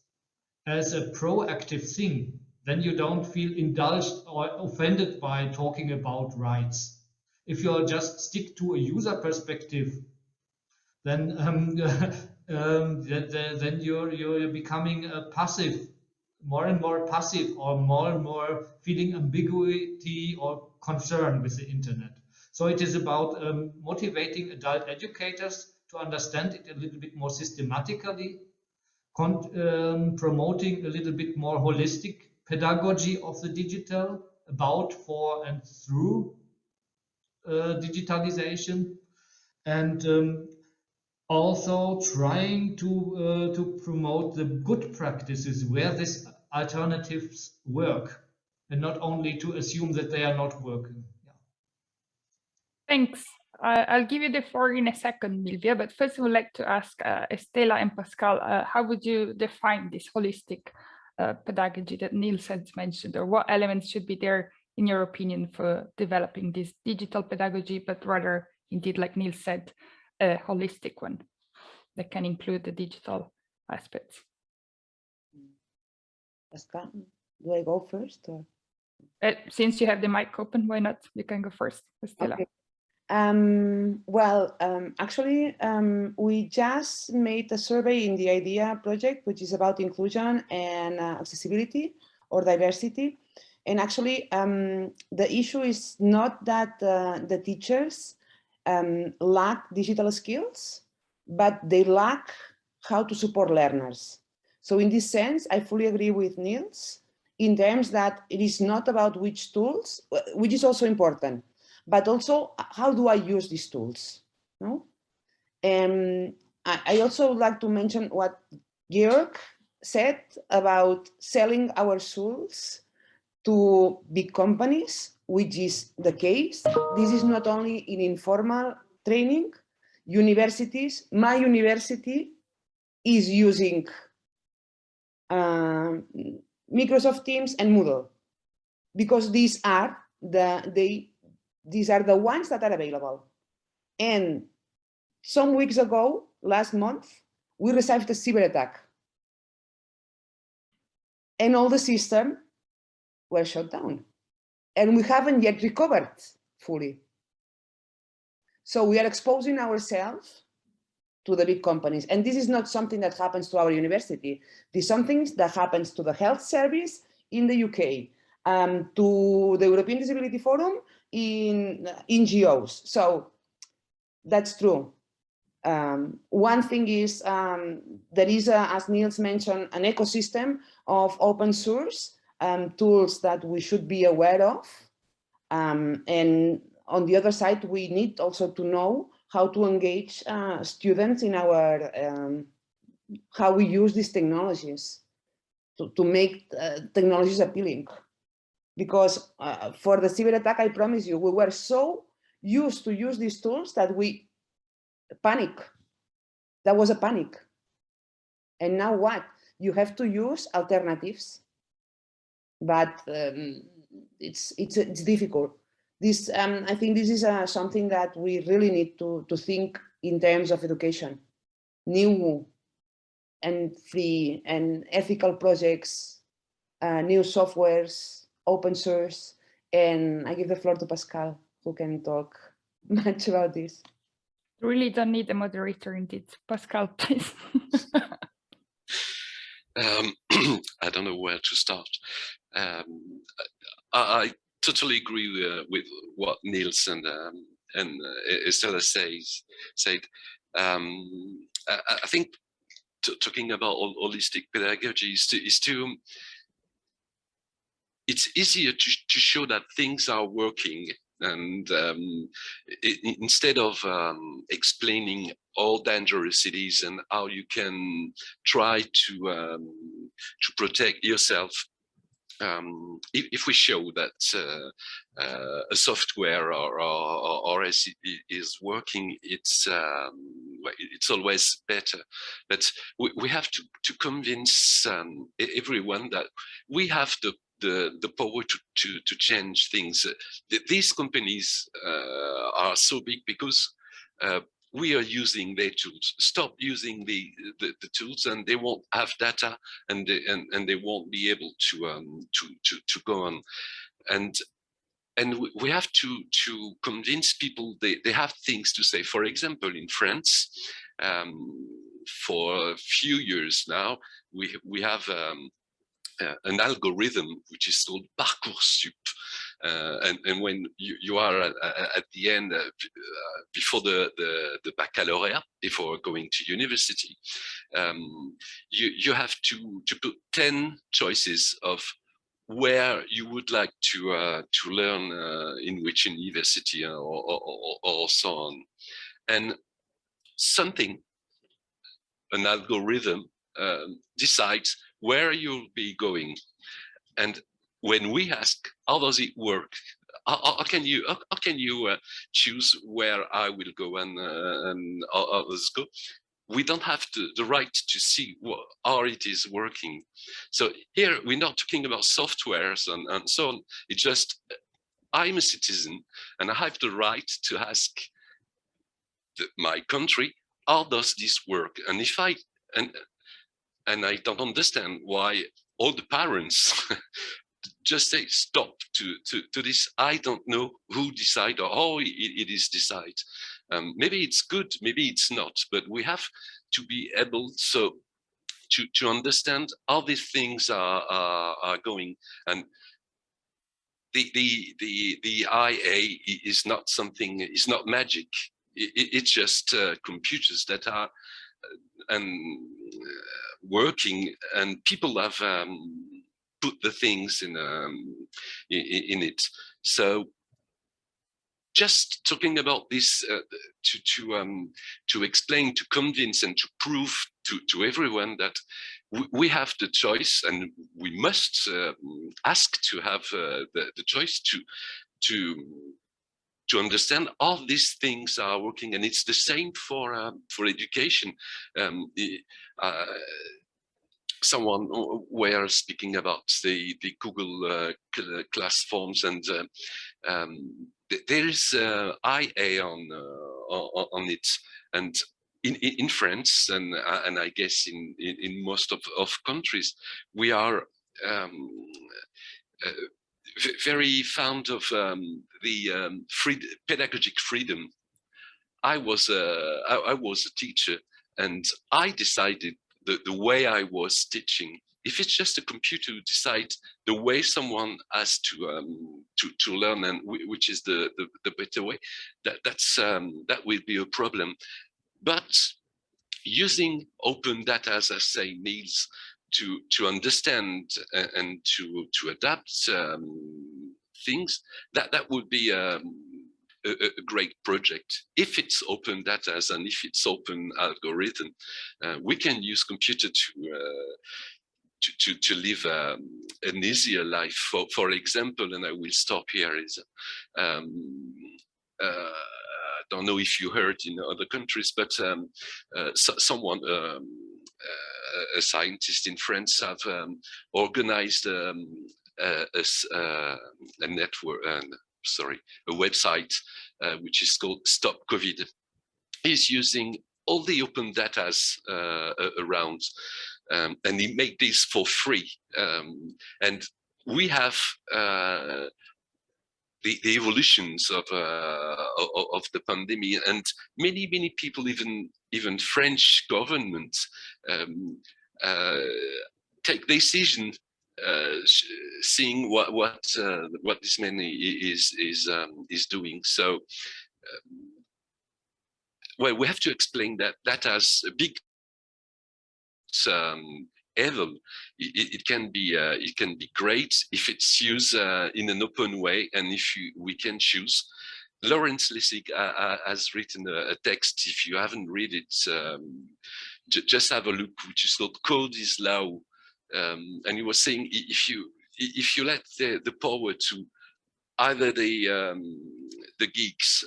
Speaker 2: as a proactive thing, then you don't feel indulged or offended by talking about rights. If you just stick to a user perspective, then then you're becoming a passive, more and more passive, or more and more feeling ambiguity or concern with the internet. So it is about motivating adult educators to understand it a little bit more systematically, promoting a little bit more holistic pedagogy of the digital about, for, and through digitalization, and also trying to promote the good practices where these alternatives work, and not only to assume that they are not working. Yeah.
Speaker 1: Thanks. I'll give you the floor in a second, Milvia, but first I would like to ask Estela and Pascal, how would you define this holistic pedagogy that Niels had mentioned, or what elements should be there in your opinion for developing this digital pedagogy, but rather indeed, like Niels said, a holistic one that can include the digital aspects?
Speaker 3: Pascal, do I go first? Or?
Speaker 1: Since you have the mic open, why not? You can go first, Estela.
Speaker 3: Okay. Actually, we just made a survey in the IDEA project, which is about inclusion and accessibility or diversity. And actually, the issue is not that the teachers lack digital skills, but they lack how to support learners. So in this sense, I fully agree with Niels in terms that it is not about which tools, which is also important, but also how do I use these tools? No? I also would like to mention what Georg said about selling our souls to big companies, which is the case. This is not only in informal training, universities. My university is using Microsoft Teams and Moodle, because these are the ones that are available. And some weeks ago, last month, we received a cyber attack, and all the systems were shut down, and we haven't yet recovered fully. So we are exposing ourselves to the big companies, and this is not something that happens to our university. This is something that happens to the health service in the UK, to the European Disability Forum in NGOs. So that's true. One thing is there is, as Niels mentioned, an ecosystem of open source tools that we should be aware of. And on the other side, we need also to know how to engage students in our, how we use these technologies to make technologies appealing. Because for the cyber attack, I promise you, we were so used to use these tools that we panic. That was a panic. And now what? You have to use alternatives, but it's difficult. this, I think this is something that we really need to think in terms of education. New and free and ethical projects, new softwares, open source. And I give the floor to Pascal, who can talk much about this.
Speaker 1: Really don't need a moderator indeed. Pascal, please.
Speaker 4: I don't know where to start. I totally agree with what Niels and Estella said. I think talking about holistic pedagogy it's easier to show that things are working, and instead of explaining all dangerous it is and how you can try to protect yourself, if we show that a software or is working, it's always better. But we have to convince everyone that we have the power to change things. These companies are so big because we are using their tools. Stop using the tools, and they won't have data, and they won't be able to go on. And we have to convince people they have things to say. For example, in France, for a few years now, we have an algorithm which is called Parcoursup, and when you are at the end, before the baccalaureate, before going to university, you have to put 10 choices of where you would like to learn, in which university or so on, and an algorithm decides where you'll be going. And when we ask, how does it work? How can you choose where I will go and others go? We don't have the right to see how it is working. So here we're not talking about softwares and so on. It's just, I'm a citizen and I have the right to ask my country, how does this work? And if I I don't understand why all the parents just say stop to this. I don't know who decide or how it is decide. Maybe it's good, maybe it's not, but we have to be able to understand how these things are going. And the IA is not something, it's not magic. It's just computers that are working, and people have put the things in it. So just talking about this to explain, to convince, and to prove to everyone that we have the choice, and we must ask to have the choice to understand all these things are working. And it's the same for education. Someone were speaking about the Google class forms, and there is IA on it, and in France, and I guess in most of countries, we are very fond of the pedagogic freedom. I was a teacher, and I decided the way I was teaching. If it's just a computer who decides the way someone has to learn, and which is the better way, that will be a problem. But using open data, as I say, needs to understand and to adapt things, that would be a great project. If it's open data and if it's open algorithm, we can use computer to live an easier life. For example, and I will stop here, is I don't know if you heard in other countries, but someone, a scientist in France, have organized a network, a website which is called Stop COVID, is using all the open data around, and they make this for free. And we have the evolutions of the pandemic, and many people, even French government, take decisions seeing what this man is doing. So well, we have to explain that has a big evil. It can be great if it's used in an open way, and if we can choose. Lawrence Lessig has written a text. If you haven't read it, just have a look, which is called "Code is Law," and he was saying if you let the power to either the geeks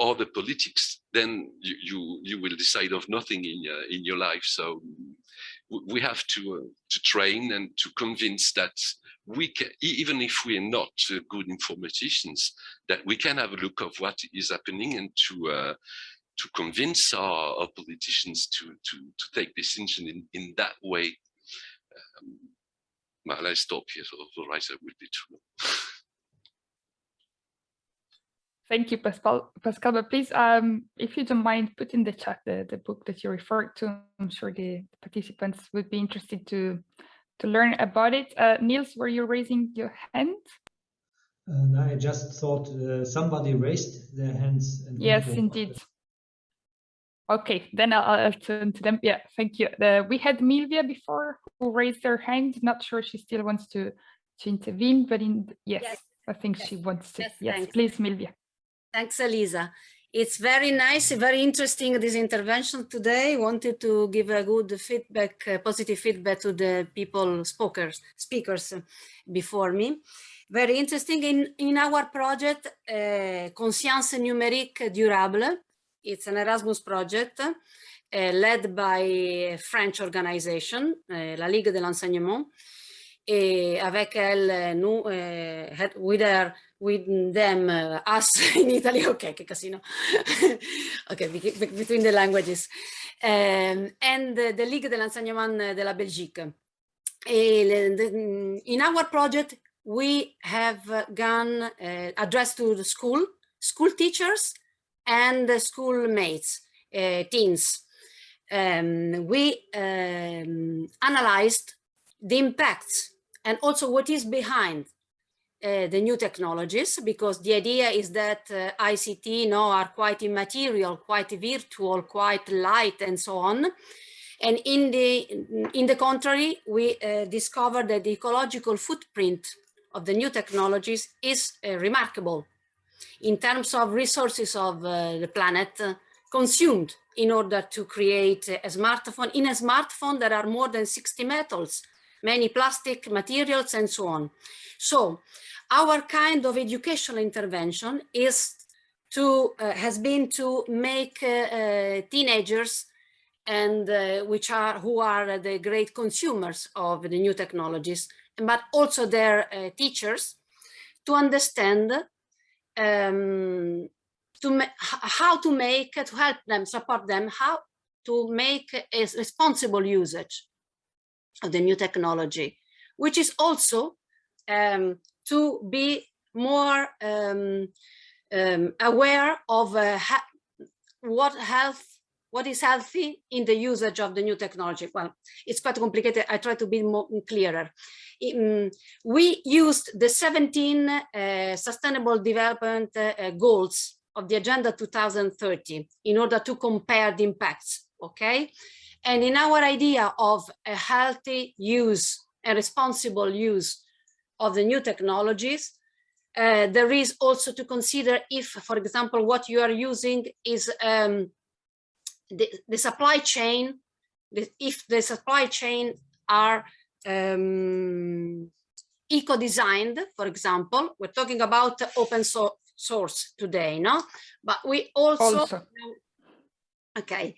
Speaker 4: or the politics, then you will decide of nothing in your life. So we have to train and to convince that we can, even if we are not good informaticians, that we can have a look of what is happening, and to convince our politicians to take decision in that way. Well, I stop here, otherwise I will be too long.
Speaker 1: Thank you, Pascal. But please, if you don't mind, put in the chat the book that you referred to. I'm sure the participants would be interested to learn about it. Niels, were you raising your hand?
Speaker 2: No, I just thought somebody raised their hands. And
Speaker 1: yes, indeed. Okay, then I'll turn to them. Yeah, thank you. We had Milvia before who raised her hand. Not sure she still wants to intervene, but yes, I think she wants to. Yes, please, Milvia.
Speaker 6: Thanks, Elisa. It's very nice, very interesting, this intervention today. Wanted to give a good feedback, positive feedback to the speakers before me. Very interesting. In our project, Conscience Numérique Durable, it's an Erasmus project led by a French organization, la Ligue de l'Enseignement. Et avec elle, nous, with them, us in Italy, okay, che casino. Okay, between the languages. And the Ligue de l'Enseignement de la Belgique. In our project, we have gone addressed to the school teachers and the schoolmates, teens. We analyzed the impacts and also what is behind the new technologies, because the idea is that ICT are quite immaterial, quite virtual, quite light, and so on. And in the contrary, we discovered that the ecological footprint of the new technologies is remarkable in terms of resources of the planet consumed in order to create a smartphone. In a smartphone, there are more than 60 metals, many plastic materials, and so on. So our kind of educational intervention is has been to make teenagers and who are the great consumers of the new technologies, but also their teachers, to understand how to help them, support them, how to make a responsible usage of the new technology, which is also to be more aware of what is healthy in the usage of the new technology. Well, it's quite complicated. I try to be more clearer. We used the 17 Sustainable Development Goals of the Agenda 2030 in order to compare the impacts, okay? And in our idea of a healthy use and responsible use of the new technologies, there is also to consider if, for example, what you are using is the supply chain, if the supply chain are eco-designed, for example. We're talking about open source today, no? But we also. Okay,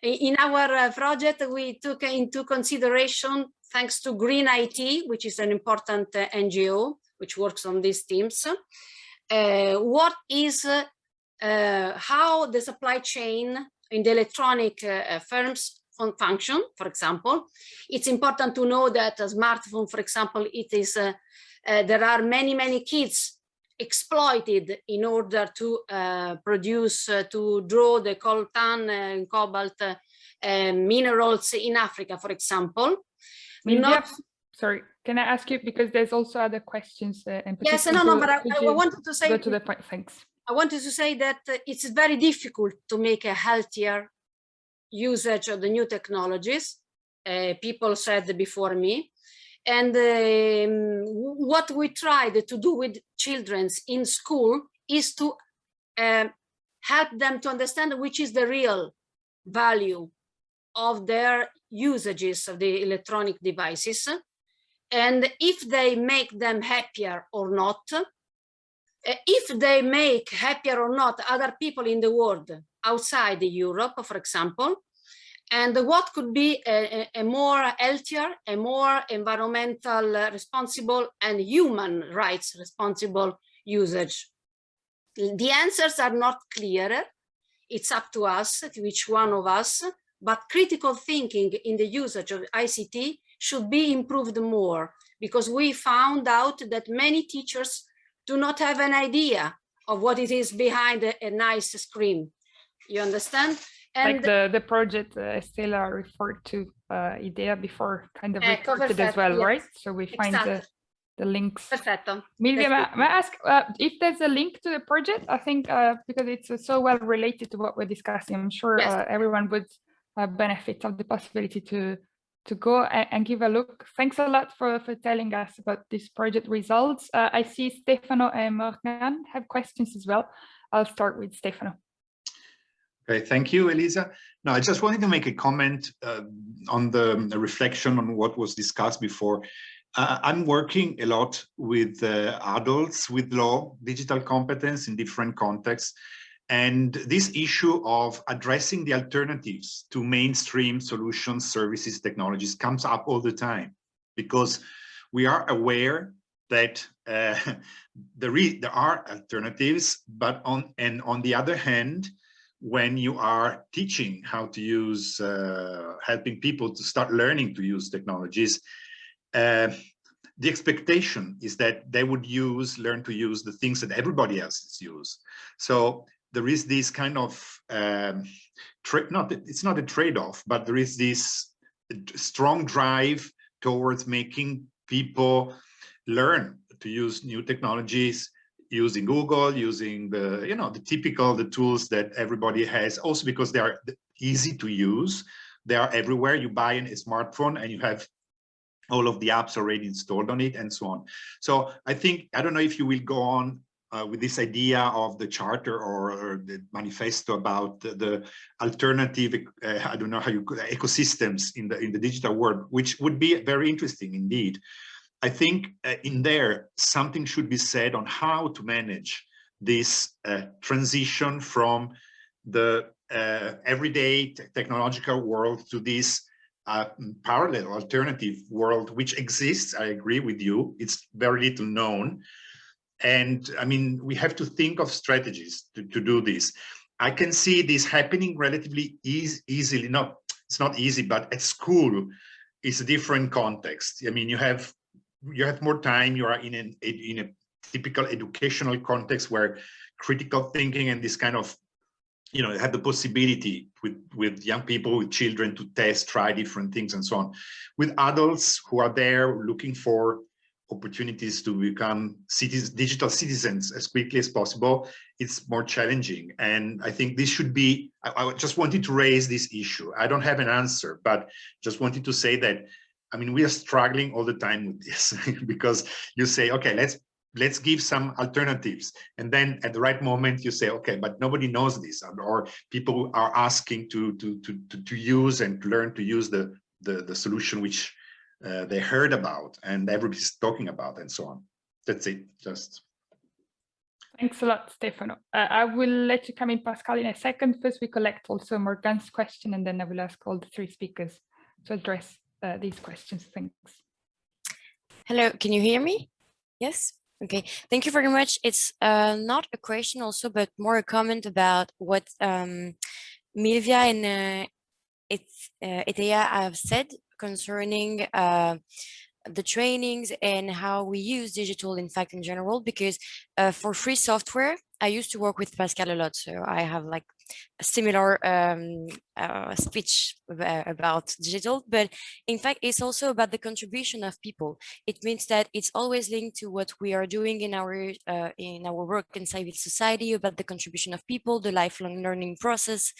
Speaker 6: in our project, we took into consideration, thanks to Green IT, which is an important NGO which works on these themes, what is how the supply chain in the electronic firms function. For example, it's important to know that a smartphone, for example, it is there are many kids exploited in order to produce, to draw the coltan and cobalt minerals in Africa, for example.
Speaker 1: Sorry, can I ask you, because there's also other questions.
Speaker 6: Yes, no, but I wanted to say,
Speaker 1: go to the point. Thanks.
Speaker 6: I wanted to say that it's very difficult to make a healthier usage of the new technologies. People said before me. And what we tried to do with children in school is to help them to understand which is the real value of their usages of the electronic devices, and if they make them happier or not, if they make happier or not other people in the world outside Europe, for example, and what could be a more healthier, a more environmental responsible and human rights responsible usage. The answers are not clear. It's up to us, to each one of us, but critical thinking in the usage of ICT should be improved more, because we found out that many teachers do not have an idea of what it is behind a nice screen. You understand? And
Speaker 1: like the project Estela referred to, IDEA before, kind of reported as well, yes. Right? So we find the links.
Speaker 6: Perfetto.
Speaker 1: Miriam, may I ask if there's a link to the project? I think because it's so well related to what we're discussing, I'm sure yes. Everyone would benefit of the possibility to go and give a look. Thanks a lot for telling us about this project results. I see Stefano and Morgan have questions as well. I'll start with Stefano.
Speaker 7: Okay, thank you, Elisa. No, I just wanted to make a comment on the reflection on what was discussed before. I'm working a lot with adults with low digital competence in different contexts. And this issue of addressing the alternatives to mainstream solutions, services, technologies comes up all the time, because we are aware that there are alternatives, but on the other hand, when you are teaching how to use, helping people to start learning to use technologies, the expectation is that they would learn to use the things that everybody else uses. So there is this kind of, it's not a trade-off, but there is this strong drive towards making people learn to use new technologies, using Google, using the typical tools that everybody has, also because they are easy to use. They are everywhere. You buy a smartphone and you have all of the apps already installed on it and so on. So I think, I don't know if you will go on with this idea of the charter or the manifesto about the alternative, I don't know how you could, ecosystems in the digital world, which would be very interesting indeed. I think in there, something should be said on how to manage this transition from the everyday technological world to this parallel alternative world, which exists. I agree with you. It's very little known. And I mean, we have to think of strategies to do this. I can see this happening relatively easily. No, it's not easy, but at school, it's a different context. I mean, you have more time. You are in a typical educational context where critical thinking and this kind of, have the possibility with young people, with children, to test, try different things and so on. With adults who are there looking for opportunities to become digital citizens as quickly as possible, it's more challenging. And I think this should be, I just wanted to raise this issue. I don't have an answer, but just wanted to say that, I mean, we are struggling all the time with this because you say, okay, let's give some alternatives. And then at the right moment you say, okay, but nobody knows this, or people are asking to use and to learn to use the solution which they heard about and everybody's talking about and so on. That's it, just.
Speaker 1: Thanks a lot, Stefano. I will let you come in, Pascal, in a second. First, we collect also Morgan's question, and then I will ask all the three speakers to address these questions. Thanks.
Speaker 8: Hello, can you hear me? Yes? Okay, thank you very much. It's not a question also, but more a comment about what Milvia and Eteia have said concerning the trainings and how we use digital, in fact, in general, because for free software, I used to work with Pascal a lot. So I have like a similar speech about digital, but in fact, it's also about the contribution of people. It means that it's always linked to what we are doing in our work in civil society, about the contribution of people, the lifelong learning process,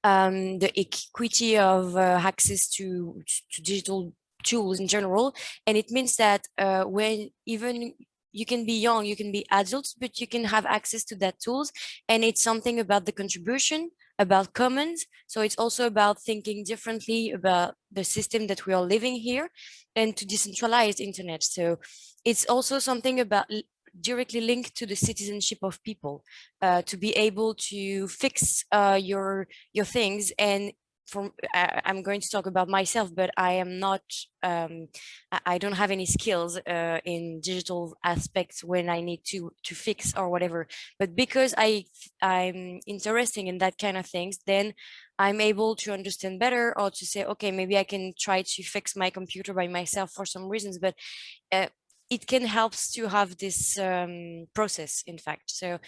Speaker 8: the equity of access to digital tools in general. And it means that when even you can be young, you can be adults, but you can have access to that tools. And it's something about the contribution, about commons. So it's also about thinking differently about the system that we are living here and to decentralize internet. So it's also something about directly linked to the citizenship of people, to be able to fix your things. And I'm going to talk about myself, but I am not, I don't have any skills in digital aspects when I need to fix or whatever. But because I'm interested in that kind of things, then I'm able to understand better, or to say, okay, maybe I can try to fix my computer by myself for some reasons, but it can help to have this process, in fact. So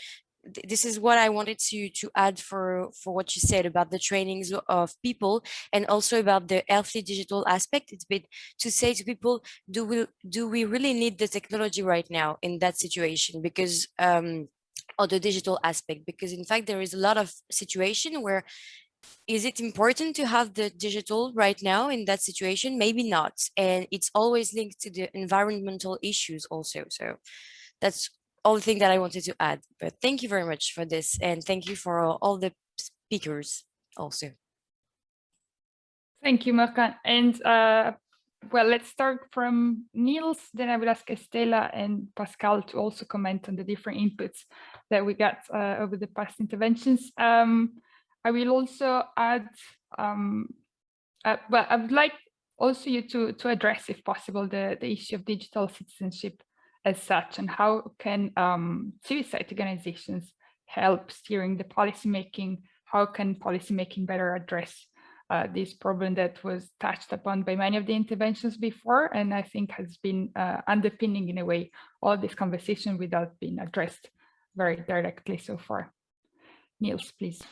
Speaker 8: this is what I wanted to add for what you said about the trainings of people, and also about the healthy digital aspect. It's been to say to people, do we really need the technology right now in that situation? Because or the digital aspect, because in fact there is a lot of situation where, is it important to have the digital right now in that situation? Maybe not. And it's always linked to the environmental issues also. So that's all the thing that I wanted to add. But thank you very much for this. And thank you for all the speakers also.
Speaker 1: Thank you, Morgan. And well, let's start from Niels, then I will ask Estela and Pascal to also comment on the different inputs that we got over the past interventions. I will also add, well, I would like also you to address, if possible, the issue of digital citizenship as such, and how can civil society organizations help steering the policymaking? How can policymaking better address this problem that was touched upon by many of the interventions before, and I think has been underpinning in a way all this conversation without being addressed very directly so far. Niels, please.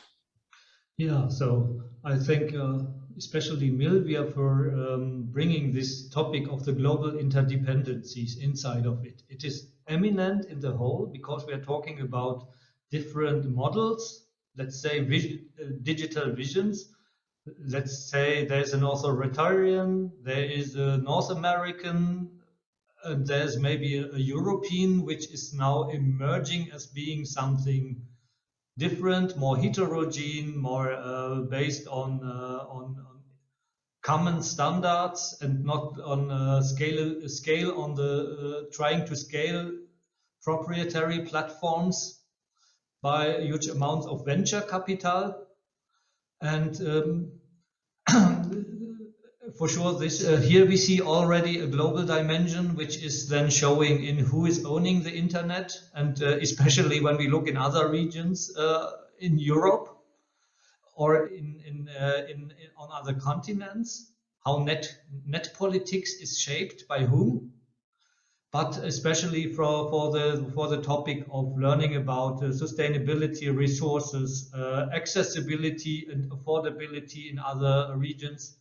Speaker 2: Yeah, so I thank especially Milvia for bringing this topic of the global interdependencies inside of it. It is eminent in the whole because we are talking about different models, let's say digital visions. Let's say there's an authoritarian, there is a North American, and there's maybe a European, which is now emerging as being something different, more heterogeneous, more based on common standards and not on scale on the trying to scale proprietary platforms by huge amounts of venture capital. And for sure, this here we see already a global dimension, which is then showing in who is owning the internet, and especially when we look in other regions in Europe or on other continents, how net politics is shaped by whom. But especially for the topic of learning about sustainability, resources, accessibility, and affordability in other regions.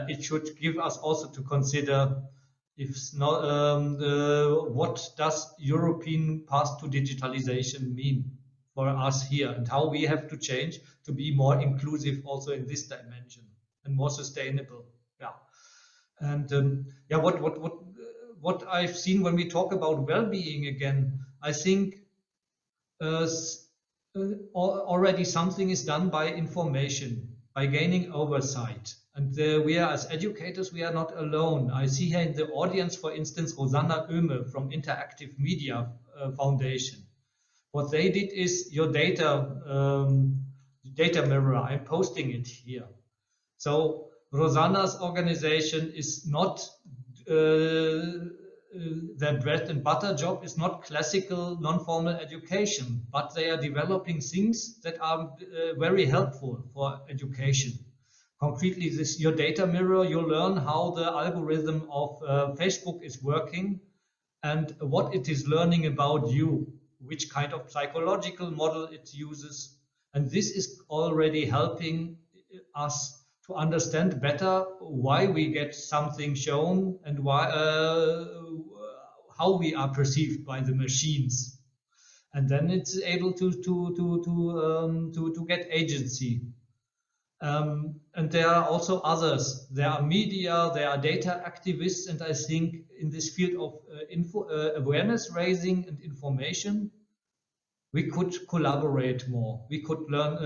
Speaker 2: It should give us also to consider if not, what does European path to digitalization mean for us here, and how we have to change to be more inclusive also in this dimension and more sustainable. Yeah, and yeah, what I've seen when we talk about well-being again, I think already something is done by information, by gaining oversight. And we are, as educators, we are not alone. I see here in the audience, for instance, Rosanna Oehme from Interactive Media Foundation. What they did is your data mirror. I'm posting it here. So Rosanna's organization is not their bread and butter job is not classical non-formal education, but they are developing things that are very helpful for education. Concretely, this your data mirror, you learn how the algorithm of Facebook is working and what it is learning about you, which kind of psychological model it uses. And this is already helping us to understand better why we get something shown and why how we are perceived by the machines, and then it's able to get agency. And there are also others. There are media, there are data activists, and I think in this field of awareness raising and information, we could collaborate more. We could learn,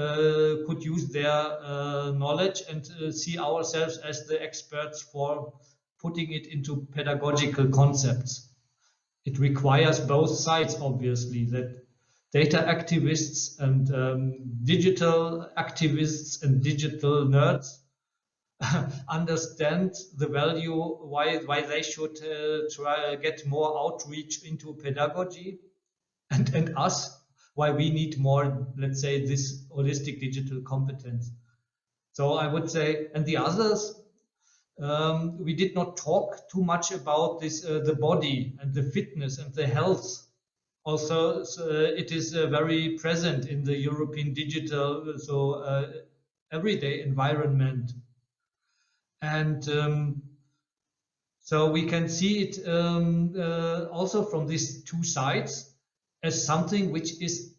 Speaker 2: could use their knowledge and see ourselves as the experts for putting it into pedagogical concepts. It requires both sides, obviously, that data activists and digital activists and digital nerds understand the value, why they should try get more outreach into pedagogy, and us, why we need more, let's say, this holistic digital competence. So I would say, and the others, we did not talk too much about this, the body and the fitness and the health. Also, it is very present in the European digital, everyday environment. And so we can see it also from these two sides as something which is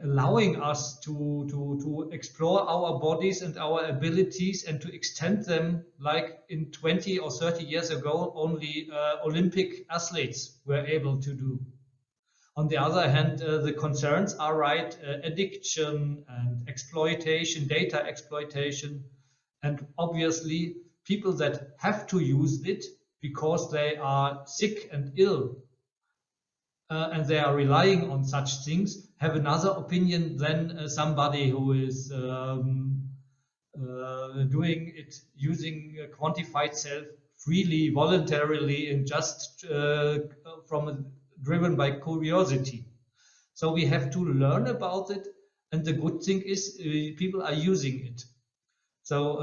Speaker 2: allowing us to explore our bodies and our abilities and to extend them, like in 20 or 30 years ago, only Olympic athletes were able to do. On the other hand, the concerns are right, addiction and exploitation, data exploitation, and obviously people that have to use it because they are sick and ill and they are relying on such things have another opinion than somebody who is doing it using quantified self freely, voluntarily, and just driven by curiosity. So we have to learn about it, and the good thing is people are using it. So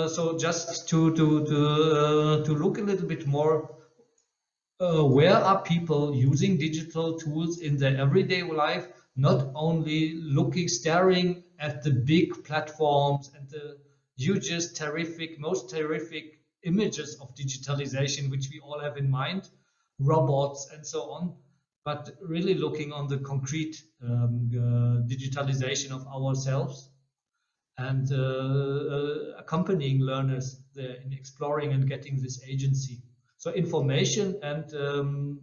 Speaker 2: so just to look a little bit more, where are people using digital tools in their everyday life, not only staring at the big platforms and the hugest, terrific, most terrific images of digitalization, which we all have in mind, robots and so on, but really looking on the concrete digitalization of ourselves and accompanying learners there in exploring and getting this agency. So information and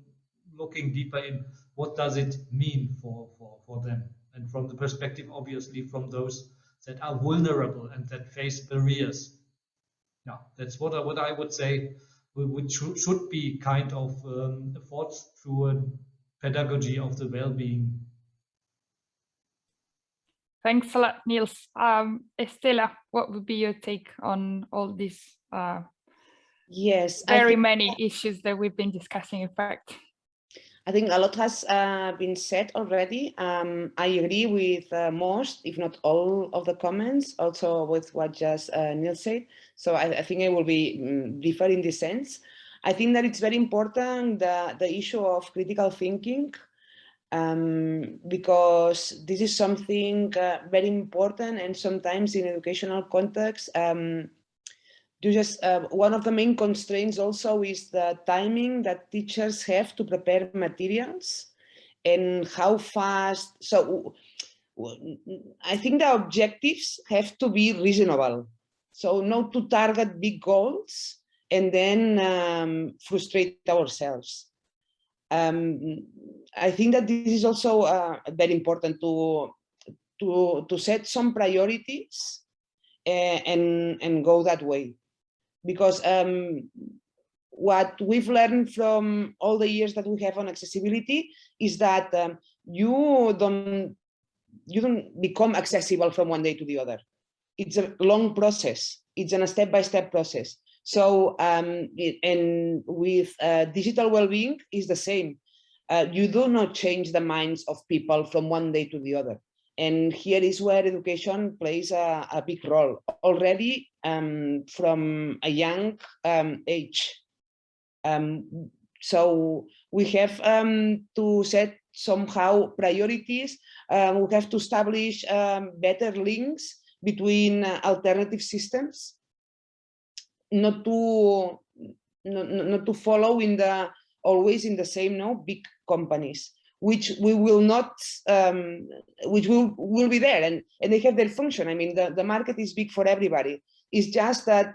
Speaker 2: looking deeper in what does it mean for them, and from the perspective, obviously, from those that are vulnerable and that face barriers. Yeah, that's what I would say should be kind of efforts through a pedagogy of the well-being.
Speaker 1: Thanks a lot, Niels. Estela, what would be your take on all these
Speaker 3: yes,
Speaker 1: very many issues that we've been discussing, in fact?
Speaker 3: I think a lot has been said already. I agree with most, if not all, of the comments, also with what just Niels said. So I think I will be differ in this sense. I think that it's very important, the issue of critical thinking, because this is something very important, and sometimes in educational context, one of the main constraints also is the timing that teachers have to prepare materials and how fast. So I think the objectives have to be reasonable. So not to target big goals and then frustrate ourselves. I think that this is also very important to set some priorities and go that way. Because what we've learned from all the years that we have on accessibility is that you don't become accessible from one day to the other. It's a long process. It's a step-by-step process. So, and with digital well-being is the same. You do not change the minds of people from one day to the other. And here is where education plays a big role already from a young age. So we have to set somehow priorities. We have to establish better links between alternative systems, not to follow in the always in the same big companies, which we will not, which will be there and they have their function. I mean, the market is big for everybody. It's just that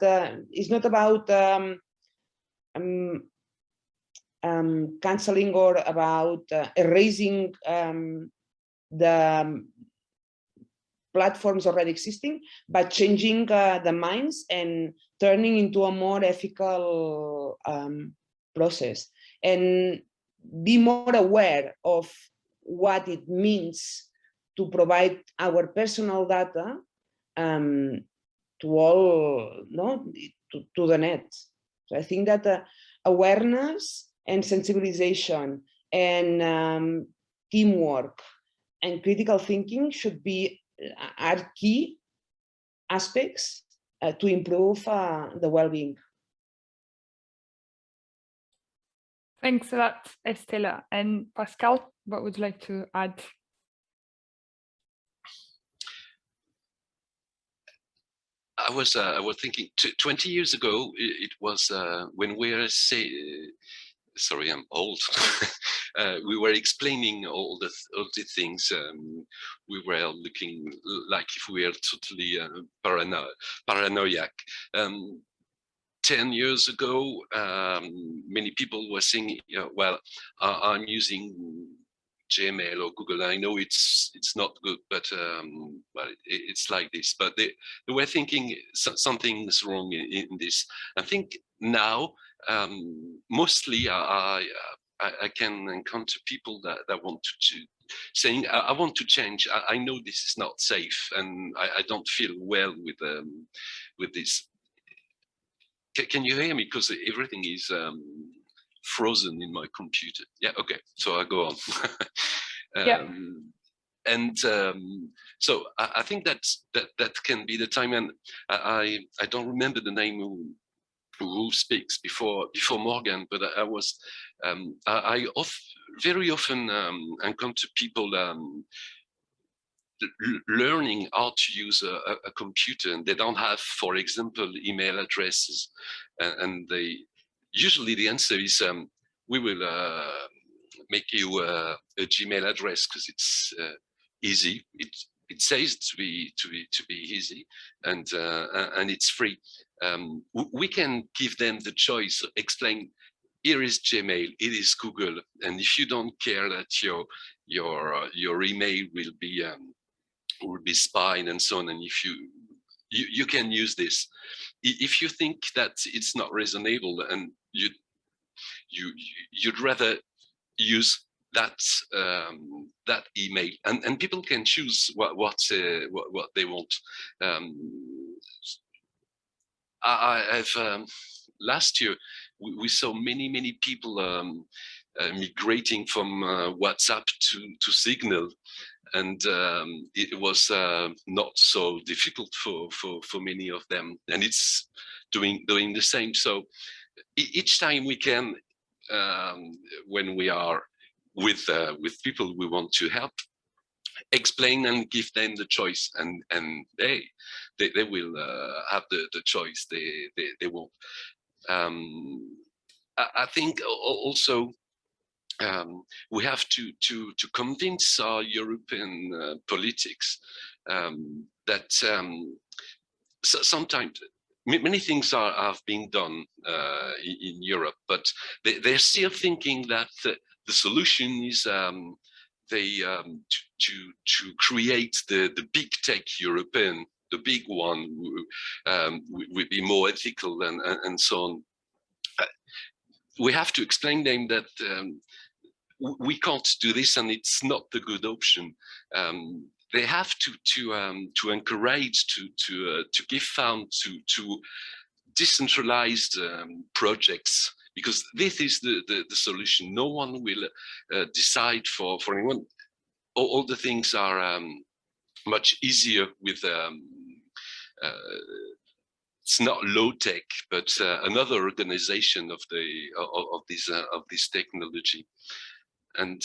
Speaker 3: it's not about canceling or about erasing the platforms already existing, but changing the minds and turning into a more ethical process, and be more aware of what it means to provide our personal data to all, to the net. So I think that awareness and sensibilization and teamwork and critical thinking should be are key aspects to improve the well-being.
Speaker 1: Thanks a lot, Estela. And Pascal, what would you like to add?
Speaker 4: I was thinking 20 years ago, it was when we were sorry, I'm old. We were explaining all the things. We were looking like if we were totally paranoiac. 10 years ago, many people were saying, well, I'm using Gmail or Google. I know it's not good, but well, it's like this. But they were thinking something's wrong in this. I think now, mostly I can encounter people that want to saying, I want to change. I know this is not safe, and I don't feel well with this. Can you hear me? Because everything is frozen in my computer. Yeah, okay, so I go on.
Speaker 1: Yeah.
Speaker 4: And so I think that can be the time, and I don't remember the name who speaks before Morgan, but I was very often encounter people learning how to use a computer, and they don't have, for example, email addresses, and they usually the answer is we will make you a Gmail address because it's easy. It says to be easy, and it's free. We can give them the choice. Explain. Here is Gmail. It is Google, and if you don't care that your email will be spied and so on, and if you can use this. If you think that it's not reasonable and you'd rather use that email, and people can choose what they want. I've last year we saw many people migrating from WhatsApp to Signal, and it was not so difficult for many of them, and it's doing the same. So each time we can, when we are with people we want to help, explain and give them the choice, and they will have the choice they want. I think also we have to convince our European politics that sometimes many things have been done in Europe, but they're still thinking that the solution is to create the big tech European, the big one, would be more ethical and so on. We have to explain them that we can't do this, and it's not the good option. They have to encourage to give funds to decentralized projects, because this is the solution. No one will decide for anyone. All the things are much easier with it's not low tech, but another organization of this technology. And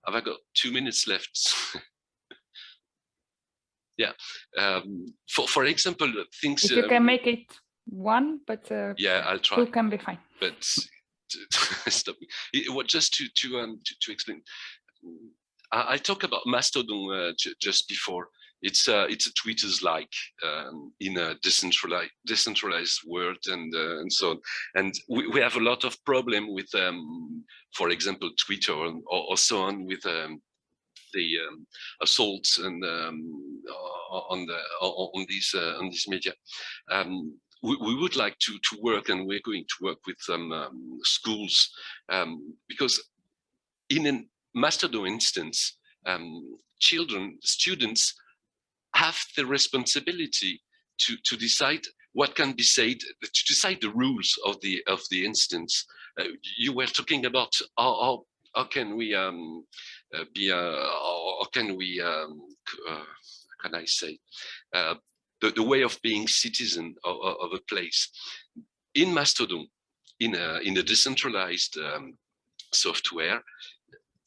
Speaker 4: have I got 2 minutes left? Yeah. For example, things.
Speaker 1: If you can make it one, but
Speaker 4: yeah, I'll try.
Speaker 1: 2 can be fine.
Speaker 4: But stop me. Just to explain, I talk about Mastodon just before. It's a Twitter's like in a decentralized world and so on. And we have a lot of problem with, for example, Twitter or so on with the assaults and on these media. We would like to work, and we're going to work with some schools because in a Mastodon instance, students have the responsibility to decide what can be said, to decide the rules of the instance. You were talking about how can we be, or can we, how can I say, the way of being citizen of a place. In Mastodon, in a decentralized software,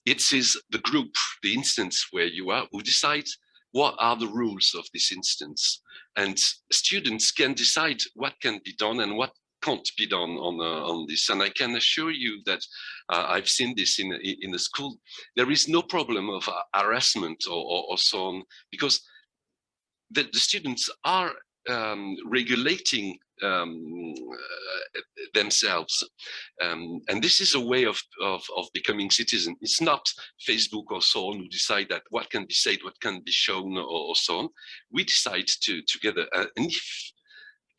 Speaker 4: it is the group, the instance where you are, who decides what are the rules of this instance. And students can decide what can be done and what can't be done on this. And I can assure you that I've seen this in a school. There is no problem of harassment or so on, because the students are regulating themselves, and this is a way of becoming citizen. It's not Facebook or so on who decide that what can be said, what can be shown, or so on. We decide together. And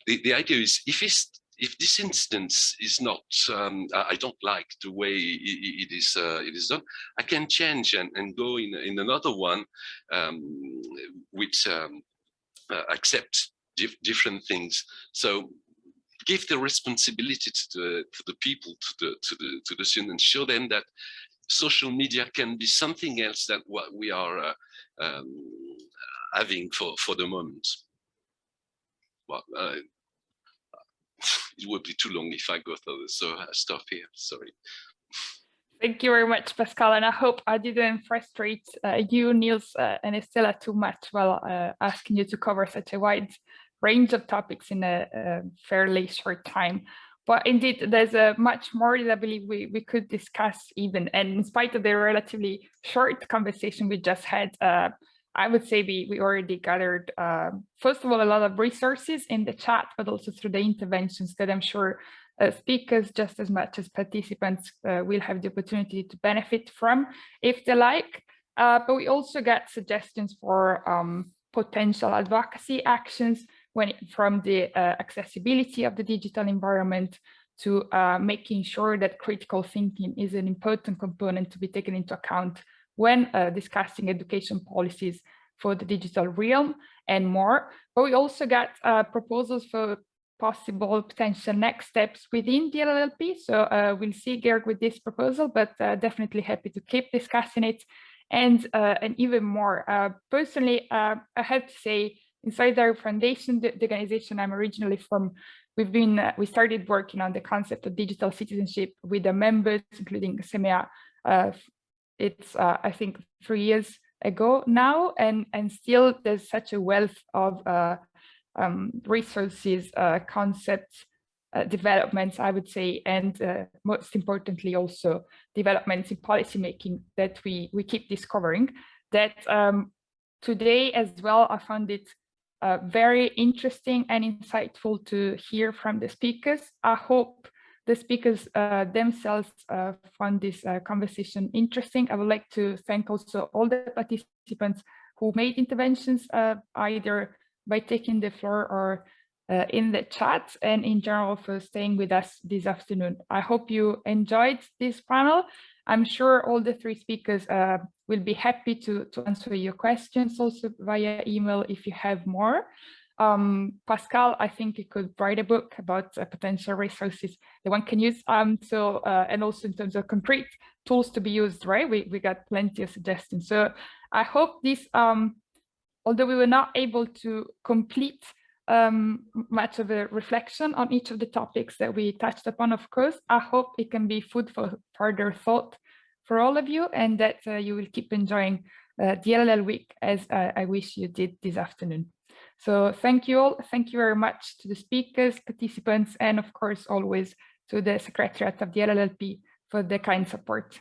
Speaker 4: if the idea is, if this instance is not, I don't like the way it is done, I can change and go in another one which accept different things. So give the responsibility to the people, to the students, show them that social media can be something else than what we are having for the moment. Well, it would be too long if I go through this, so I stop here. Sorry.
Speaker 1: Thank you very much, Pascal, and I hope I didn't frustrate you, Niels, and Estella too much while asking you to cover such a wide range of topics in a fairly short time. But indeed, there's much more that I believe we could discuss even, and in spite of the relatively short conversation we just had, I would say we already gathered, first of all, a lot of resources in the chat, but also through the interventions that I'm sure speakers, just as much as participants, will have the opportunity to benefit from if they like. But we also get suggestions for potential advocacy actions from the accessibility of the digital environment to making sure that critical thinking is an important component to be taken into account when discussing education policies for the digital realm and more. But we also got proposals for possible potential next steps within the LLLP. So we'll see, Georg, with this proposal, but definitely happy to keep discussing it. And even more, personally, I have to say, inside our foundation, the organization I'm originally from, we started working on the concept of digital citizenship with the members, including SEMEA. It's I think 3 years ago now, and still there's such a wealth of resources, concepts, developments, I would say, and most importantly also developments in policymaking that we keep discovering. That today as well, I found it very interesting and insightful to hear from the speakers. I hope the speakers themselves found this conversation interesting. I would like to thank also all the participants who made interventions, either by taking the floor or in the chat, and in general for staying with us this afternoon. I hope you enjoyed this panel. I'm sure all the 3 speakers will be happy to answer your questions also via email if you have more. Pascal, I think he could write a book about potential resources that one can use. And also in terms of concrete tools to be used, right? We got plenty of suggestions. So I hope this, although we were not able to complete much of a reflection on each of the topics that we touched upon, of course, I hope it can be food for further thought for all of you, and that you will keep enjoying the LLL week as I wish you did this afternoon. So thank you all. Thank you very much to the speakers, participants, and of course, always to the Secretariat of the LLLP for the kind support.